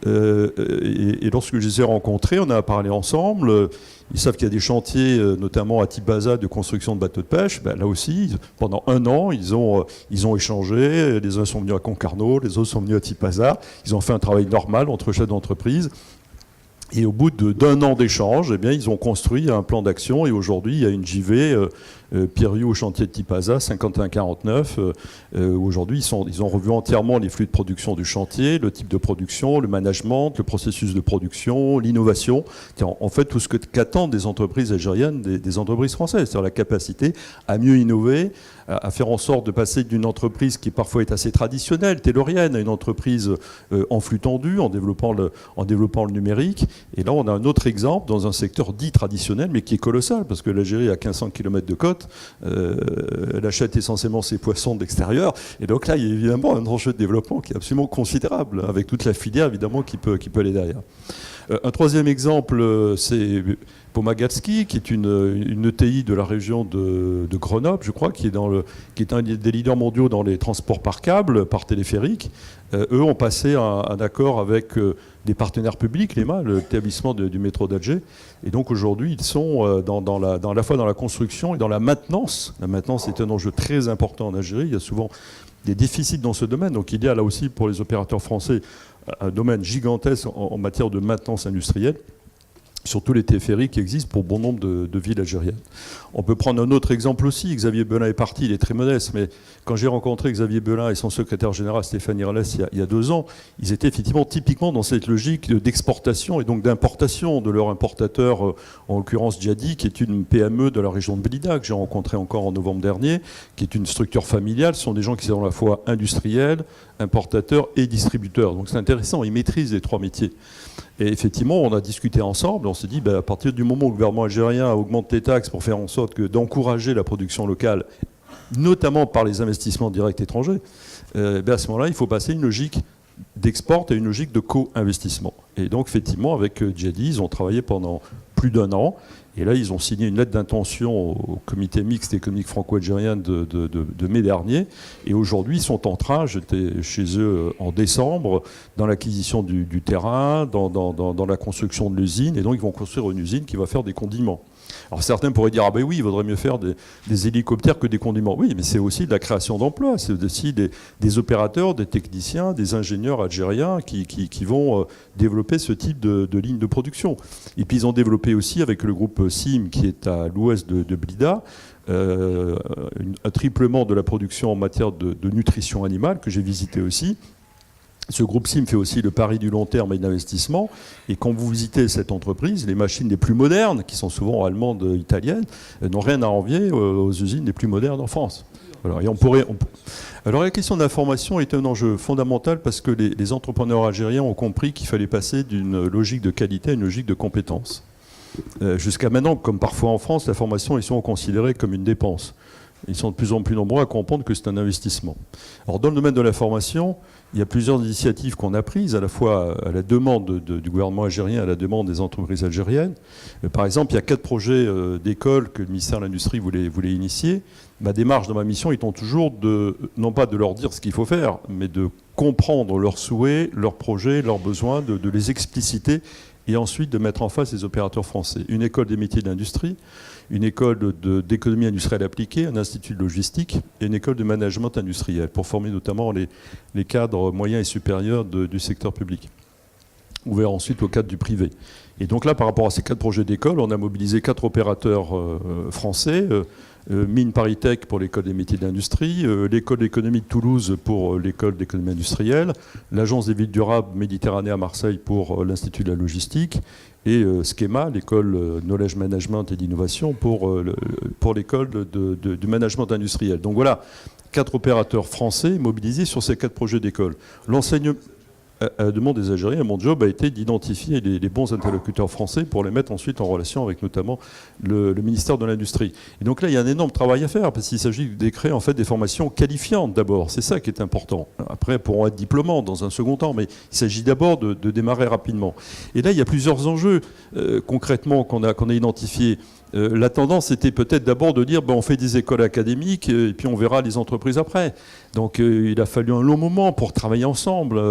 Et lorsque je les ai rencontrés, on a parlé ensemble. Ils savent qu'il y a des chantiers, notamment à Tibaza, de construction de bateaux de pêche. Ben, là aussi, pendant 1 an, ils ont échangé. Les uns sont venus à Concarneau, les autres sont venus à Tibaza. Ils ont fait un travail normal entre chefs d'entreprise. Et au bout d'1 an d'échange, eh bien, ils ont construit un plan d'action. Et aujourd'hui, il y a une JV Piriou au chantier de Tipaza, 51-49. Aujourd'hui, ils ont revu entièrement les flux de production du chantier, le type de production, le management, le processus de production, l'innovation. En fait, tout ce qu'attendent des entreprises algériennes, des entreprises françaises, c'est-à-dire la capacité à mieux innover, à faire en sorte de passer d'une entreprise qui parfois est assez traditionnelle, taylorienne, à une entreprise en flux tendu, en développant le numérique. Et là, on a un autre exemple dans un secteur dit traditionnel, mais qui est colossal, parce que l'Algérie a 1500 km de côte, elle achète essentiellement ses poissons de l'extérieur, et donc là, il y a évidemment un enjeu de développement qui est absolument considérable, avec toute la filière, évidemment, qui peut aller derrière. Un troisième exemple, c'est Pomagatski, qui est une ETI de la région de Grenoble, je crois, qui est un des leaders mondiaux dans les transports par câble, par téléphérique. Eux ont passé un accord avec des partenaires publics, l'EMA, l'établissement du métro d'Alger. Et donc aujourd'hui, ils sont à la fois dans la construction et dans la maintenance. La maintenance est un enjeu très important en Algérie. Il y a souvent des déficits dans ce domaine. Donc il y a là aussi pour les opérateurs français un domaine gigantesque en matière de maintenance industrielle sur tous les téléphériques qui existent pour bon nombre de villes algériennes. On peut prendre un autre exemple aussi. Xavier Belin est parti, il est très modeste, mais quand j'ai rencontré Xavier Belin et son secrétaire général Stéphane Irles il y a 2 ans, ils étaient effectivement typiquement dans cette logique d'exportation et donc d'importation de leur importateur, en l'occurrence Djadi, qui est une PME de la région de Blida, que j'ai rencontré encore en novembre dernier, qui est une structure familiale. Ce sont des gens qui sont à la fois industriels, importateurs et distributeurs. Donc c'est intéressant, ils maîtrisent les 3 métiers. Et effectivement, on a discuté ensemble, on s'est dit, à partir du moment où le gouvernement algérien augmente les taxes pour faire en sorte d'encourager la production locale, notamment par les investissements directs étrangers, à ce moment-là, il faut passer une logique d'export à une logique de co-investissement. Et donc, effectivement, avec Djadi, ils ont travaillé pendant plus d'1 an. Et là, ils ont signé une lettre d'intention au comité mixte économique franco-algérien de mai dernier. Et aujourd'hui, ils sont en train, j'étais chez eux en décembre, dans l'acquisition du terrain, dans la construction de l'usine. Et donc, ils vont construire une usine qui va faire des condiments. Alors certains pourraient dire, ah ben oui, il vaudrait mieux faire des hélicoptères que des condiments. Oui, mais c'est aussi de la création d'emplois. C'est aussi des opérateurs, des techniciens, des ingénieurs algériens qui vont développer ce type de ligne de production. Et puis ils ont développé aussi avec le groupe SIM qui est à l'ouest de Blida, un triplement de la production en matière de nutrition animale que j'ai visité aussi. Ce groupe SIM fait aussi le pari du long terme et de l'investissement. Et quand vous visitez cette entreprise, les machines les plus modernes, qui sont souvent allemandes, italiennes, n'ont rien à envier aux usines les plus modernes en France. Alors la question de la formation est un enjeu fondamental parce que les entrepreneurs algériens ont compris qu'il fallait passer d'une logique de qualité à une logique de compétence. Jusqu'à maintenant, comme parfois en France, la formation est souvent considérée comme une dépense. Ils sont de plus en plus nombreux à comprendre que c'est un investissement. Alors dans le domaine de la formation, il y a plusieurs initiatives qu'on a prises, à la fois à la demande du gouvernement algérien, à la demande des entreprises algériennes. Par exemple, il y a 4 projets d'école que le ministère de l'Industrie voulait initier. Ma démarche dans ma mission étant toujours non pas de leur dire ce qu'il faut faire, mais de comprendre leurs souhaits, leurs projets, leurs besoins, de les expliciter et ensuite de mettre en face les opérateurs français. Une école des métiers de l'industrie, une école d'économie industrielle appliquée, un institut de logistique et une école de management industriel pour former notamment les cadres moyens et supérieurs du secteur public, ouvert ensuite au cadre du privé. Et donc là, par rapport à ces 4 projets d'école, on a mobilisé 4 opérateurs français, Mines ParisTech pour l'école des métiers de l'industrie, l'école d'économie de Toulouse pour l'école d'économie industrielle, l'agence des villes durables Méditerranée à Marseille pour l'institut de la logistique, et Schema, l'école Knowledge Management et d'innovation pour l'école du management industriel. Donc voilà, 4 opérateurs français mobilisés sur ces 4 projets d'école. L'enseignement, à la demande des Algériens, mon job a été d'identifier les bons interlocuteurs français pour les mettre ensuite en relation avec notamment le ministère de l'Industrie. Et donc là, il y a un énorme travail à faire parce qu'il s'agit de créer en fait des formations qualifiantes d'abord. C'est ça qui est important. Après, elles pourront être diplômantes dans un second temps, mais il s'agit d'abord de démarrer rapidement. Et là, il y a plusieurs enjeux concrètement qu'on a identifiés. La tendance était peut-être d'abord de dire on fait des écoles académiques et puis on verra les entreprises après. Donc il a fallu un long moment pour travailler ensemble,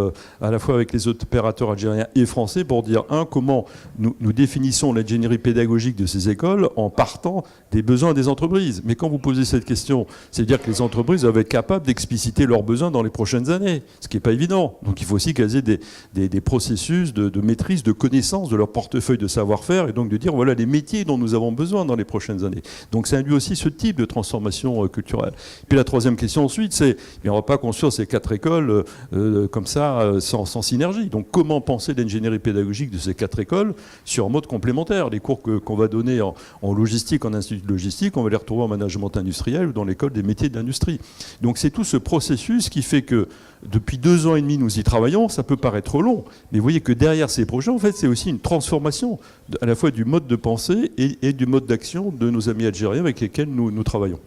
à la fois avec les opérateurs algériens et français, pour dire comment nous définissons l'ingénierie pédagogique de ces écoles en partant des besoins des entreprises. Mais quand vous posez cette question, c'est-à-dire que les entreprises doivent être capables d'expliciter leurs besoins dans les prochaines années, ce qui n'est pas évident. Donc il faut aussi qu'elles aient des processus de maîtrise, de connaissance de leur portefeuille de savoir-faire et donc de dire voilà les métiers dont nous avons besoin. besoin dans les prochaines années. Donc ça induit aussi ce type de transformation culturelle. Puis la troisième question ensuite, c'est on ne va pas construire ces 4 écoles comme ça sans synergie. Donc comment penser l'ingénierie pédagogique de ces 4 écoles sur un mode complémentaire? Les cours qu'on va donner en logistique, en institut de logistique, on va les retrouver en management industriel ou dans l'école des métiers de l'industrie. Donc c'est tout ce processus qui fait que depuis 2 ans et demi, nous y travaillons. Ça peut paraître long, mais vous voyez que derrière ces projets, en fait, c'est aussi une transformation à la fois du mode de pensée et du mode d'action de nos amis algériens avec lesquels nous travaillons.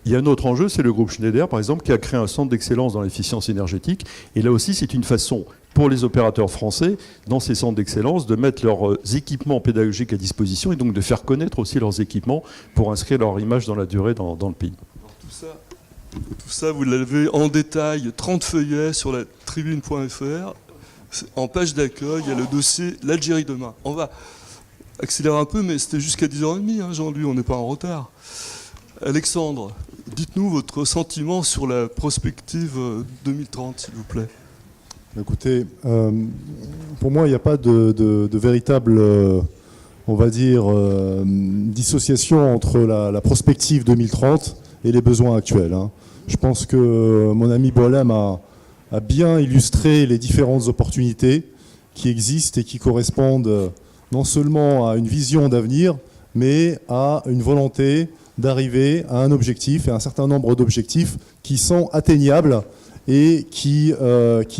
Il y a un autre enjeu, c'est le groupe Schneider, par exemple, qui a créé un centre d'excellence dans l'efficience énergétique. Et là aussi, c'est une façon pour les opérateurs français, dans ces centres d'excellence, de mettre leurs équipements pédagogiques à disposition et donc de faire connaître aussi leurs équipements pour inscrire leur image dans la durée dans le pays. Tout ça, vous l'avez en détail, 30 feuillets sur la tribune.fr. En page d'accueil, il y a le dossier L'Algérie demain. On va accélérer un peu, mais c'était jusqu'à 10h30, hein, Jean-Louis, on n'est pas en retard. Alexandre, dites-nous votre sentiment sur la prospective 2030, s'il vous plaît. Écoutez, pour moi, il n'y a pas de véritable, on va dire, dissociation entre la prospective 2030 et les besoins actuels. Hein. Je pense que mon ami Boilem a bien illustré les différentes opportunités qui existent et qui correspondent non seulement à une vision d'avenir, mais à une volonté d'arriver à un objectif et un certain nombre d'objectifs qui sont atteignables et qui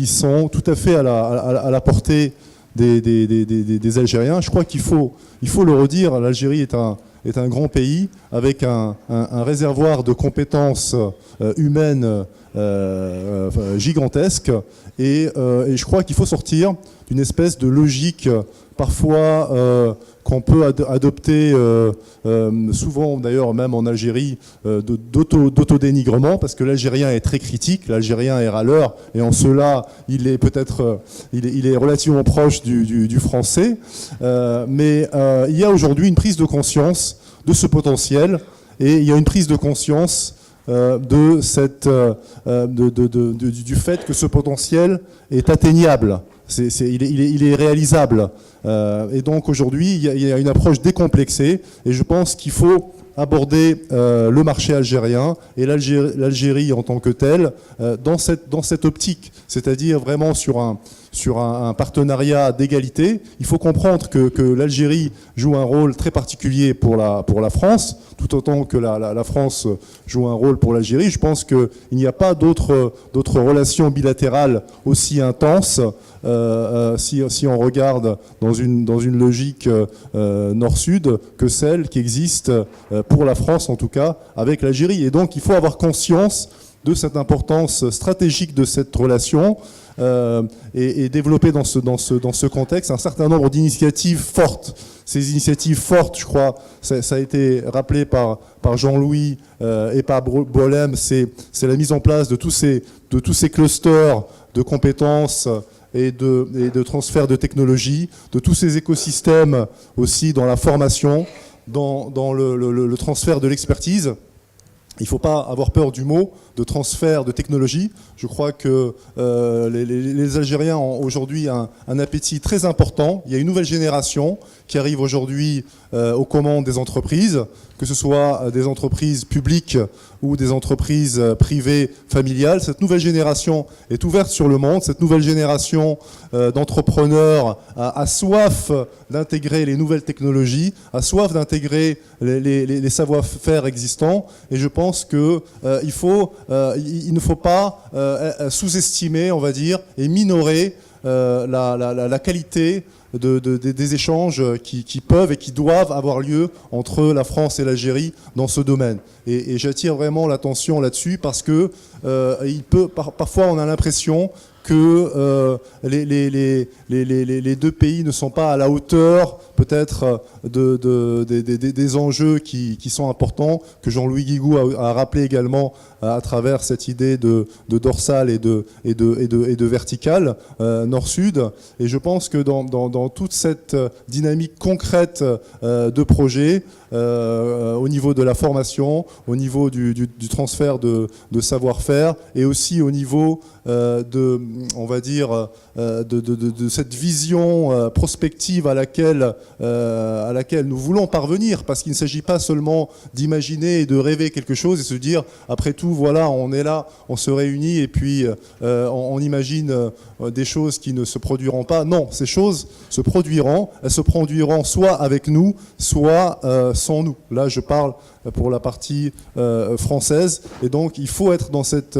sont tout à fait à la portée des Algériens. Je crois qu'il faut le redire, l'Algérie est un grand pays avec un réservoir de compétences humaines gigantesque et je crois qu'il faut sortir d'une espèce de logique parfois qu'on peut adopter souvent d'ailleurs même en Algérie d'autodénigrement parce que l'Algérien est très critique, l'Algérien est râleur et en cela il est peut-être il est relativement proche du français mais il y a aujourd'hui une prise de conscience de ce potentiel et il y a une prise de conscience du fait que ce potentiel est atteignable. Il est réalisable. Et donc aujourd'hui, il y a une approche décomplexée et je pense qu'il faut aborder le marché algérien et l'Algérie en tant que telle dans cette optique, c'est-à-dire vraiment sur un partenariat d'égalité. Il faut comprendre que l'Algérie joue un rôle très particulier pour la France, tout autant que la France joue un rôle pour l'Algérie. Je pense qu'il n'y a pas d'autres relations bilatérales aussi intenses si on regarde dans une logique nord-sud que celle qui existe pour la France en tout cas avec l'Algérie. Et donc il faut avoir conscience de cette importance stratégique de cette relation et développer dans ce contexte un certain nombre d'initiatives fortes. Ces initiatives fortes, je crois, ça a été rappelé par Jean-Louis et par Boilem, c'est la mise en place de tous ces clusters de compétences et de transfert de technologies, de tous ces écosystèmes aussi dans la formation, dans le transfert de l'expertise. Il ne faut pas avoir peur du mot de transfert de technologie. Je crois que les Algériens ont aujourd'hui un appétit très important. Il y a une nouvelle génération qui arrive aujourd'hui aux commandes des entreprises, que ce soit des entreprises publiques ou des entreprises privées familiales. Cette nouvelle génération est ouverte sur le monde. Cette nouvelle génération d'entrepreneurs a soif d'intégrer les nouvelles technologies, a soif d'intégrer les savoir-faire existants. Et je pense qu'il ne faut pas sous-estimer, on va dire, et minorer la qualité des échanges qui peuvent et qui doivent avoir lieu entre la France et l'Algérie dans ce domaine. Et j'attire vraiment l'attention là-dessus parce que parfois on a l'impression que les deux pays ne sont pas à la hauteur peut-être des enjeux qui sont importants, que Jean-Louis Guigou a rappelé également à travers cette idée de dorsale et de verticale, nord-sud. Et je pense que dans toute cette dynamique concrète de projet, au niveau de la formation, au niveau du transfert de savoir-faire et aussi au niveau on va dire, de cette vision prospective à laquelle à laquelle nous voulons parvenir, parce qu'il ne s'agit pas seulement d'imaginer et de rêver quelque chose et se dire, après tout, voilà, on est là, on se réunit et puis on imagine des choses qui ne se produiront pas. Non, ces choses se produiront, elles se produiront soit avec nous, soit sans nous. Là, je parle pour la partie française, et donc il faut être dans cette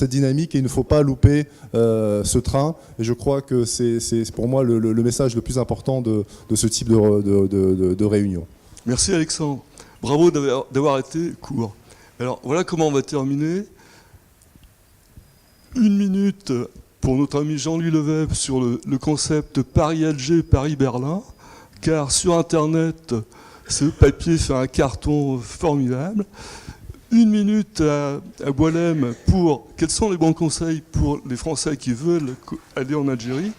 dynamique et il ne faut pas louper ce train, et je crois que c'est pour moi le message le plus important de ce type de réunion. Merci Alexandre, bravo d'avoir été court. Alors voilà comment on va terminer. 1 minute pour notre ami Jean-Louis Levebvre sur le concept Paris-Alger, Paris-Berlin, car sur Internet, ce papier fait un carton formidable. 1 minute à Boilem pour quels sont les bons conseils pour les Français qui veulent aller en Algérie.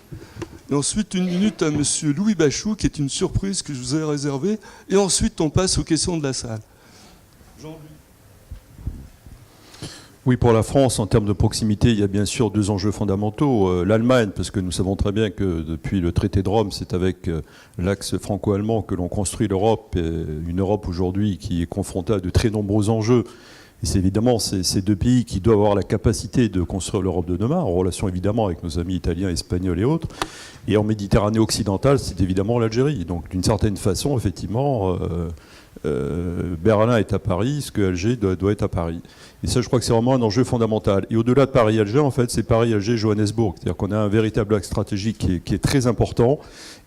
Et ensuite 1 minute à monsieur Louis Bachou, qui est une surprise que je vous ai réservée. Et ensuite, on passe aux questions de la salle. Jean-Louis. Oui, pour la France, en termes de proximité, il y a bien sûr 2 enjeux fondamentaux. L'Allemagne, parce que nous savons très bien que depuis le traité de Rome, c'est avec l'axe franco-allemand que l'on construit l'Europe, une Europe aujourd'hui qui est confrontée à de très nombreux enjeux. Et c'est évidemment ces 2 pays qui doivent avoir la capacité de construire l'Europe de demain, en relation évidemment avec nos amis italiens, espagnols et autres. Et en Méditerranée occidentale, c'est évidemment l'Algérie. Donc d'une certaine façon, effectivement, Berlin est à Paris, ce que Alger doit être à Paris. Et ça, je crois que c'est vraiment un enjeu fondamental. Et au-delà de Paris-Alger, en fait, c'est Paris-Alger-Johannesburg. C'est-à-dire qu'on a un véritable axe stratégique qui est très important.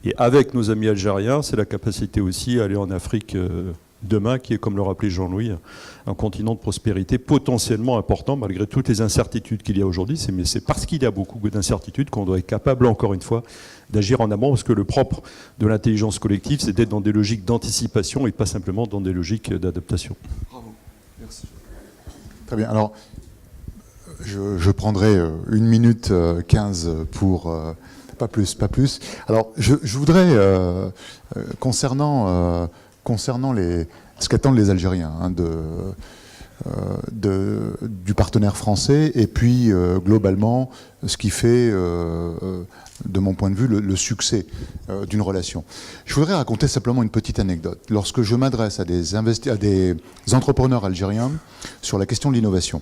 Et avec nos amis algériens, c'est la capacité aussi à aller en Afrique demain, qui est, comme le rappelait Jean-Louis, un continent de prospérité potentiellement important, malgré toutes les incertitudes qu'il y a aujourd'hui. Mais c'est parce qu'il y a beaucoup d'incertitudes qu'on doit être capable, encore une fois, d'agir en amont, parce que le propre de l'intelligence collective, c'est d'être dans des logiques d'anticipation et pas simplement dans des logiques d'adaptation. Bravo, merci. Très bien. Alors, je prendrai 1 minute 15 pour... pas plus. Alors, je voudrais, concernant ce qu'attendent les Algériens du partenaire français, et puis globalement, ce qui fait, de mon point de vue, le succès d'une relation. Je voudrais raconter simplement une petite anecdote. Lorsque je m'adresse à des entrepreneurs algériens sur la question de l'innovation,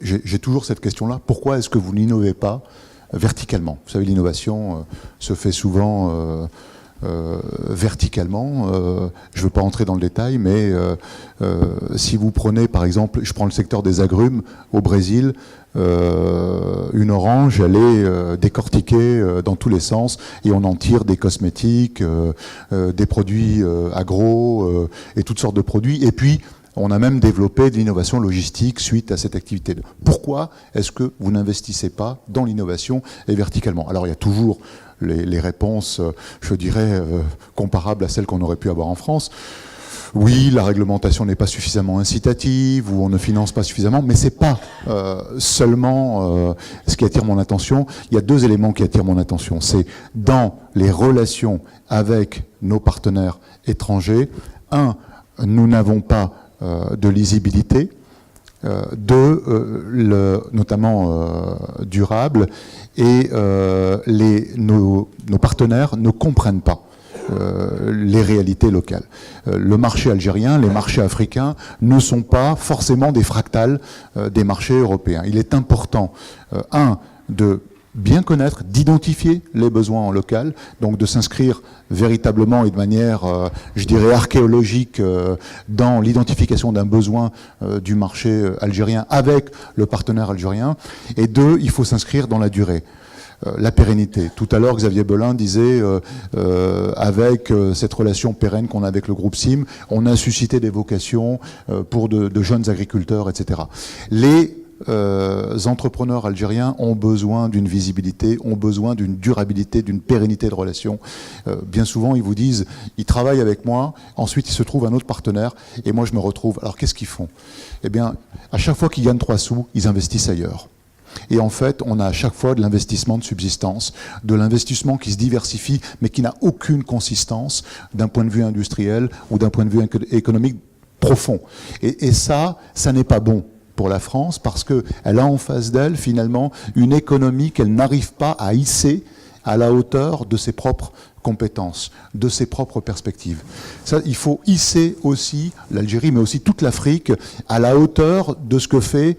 j'ai toujours cette question-là. Pourquoi est-ce que vous n'innovez pas verticalement? Vous savez, l'innovation se fait souvent verticalement. Je ne veux pas entrer dans le détail, mais si vous prenez, par exemple, je prends le secteur des agrumes au Brésil, une orange, elle est décortiquée dans tous les sens et on en tire des cosmétiques, des produits agro et toutes sortes de produits. Et puis, on a même développé de l'innovation logistique suite à cette activité. Pourquoi est-ce que vous n'investissez pas dans l'innovation et verticalement? Alors, il y a toujours les réponses, je dirais, comparables à celles qu'on aurait pu avoir en France. Oui, la réglementation n'est pas suffisamment incitative, ou on ne finance pas suffisamment, mais c'est pas seulement ce qui attire mon attention. Il y a 2 éléments qui attirent mon attention. C'est dans les relations avec nos partenaires étrangers. 1, nous n'avons pas de lisibilité. 2, notamment durable, et nos partenaires ne comprennent pas les réalités locales. Le marché algérien, les marchés africains ne sont pas forcément des fractales des marchés européens. Il est important, de bien connaître, d'identifier les besoins en local, donc de s'inscrire véritablement et de manière, je dirais, archéologique dans l'identification d'un besoin du marché algérien avec le partenaire algérien. Et 2, il faut s'inscrire dans la durée. La pérennité. Tout à l'heure, Xavier Belin disait, avec cette relation pérenne qu'on a avec le groupe SIM, on a suscité des vocations pour de jeunes agriculteurs, etc. Les entrepreneurs algériens ont besoin d'une visibilité, ont besoin d'une durabilité, d'une pérennité de relation. Bien souvent, ils vous disent, ils travaillent avec moi, ensuite ils se trouvent un autre partenaire, et moi je me retrouve. Alors qu'est-ce qu'ils font? Eh bien, à chaque fois qu'ils gagnent 3 sous, ils investissent ailleurs. Et en fait, on a à chaque fois de l'investissement de subsistance, de l'investissement qui se diversifie, mais qui n'a aucune consistance d'un point de vue industriel ou d'un point de vue économique profond. Et ça n'est pas bon pour la France, parce qu'elle a en face d'elle, finalement, une économie qu'elle n'arrive pas à hisser à la hauteur de ses propres compétences, de ses propres perspectives. Ça, il faut hisser aussi l'Algérie, mais aussi toute l'Afrique, à la hauteur de ce que fait,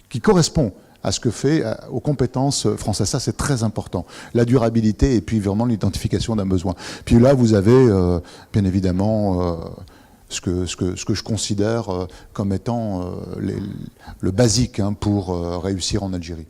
qui correspond à ce que fait, aux compétences françaises. Ça, c'est très important. La durabilité et puis vraiment l'identification d'un besoin. Puis là, vous avez, bien évidemment, ce que je considère comme étant le basique pour réussir en Algérie.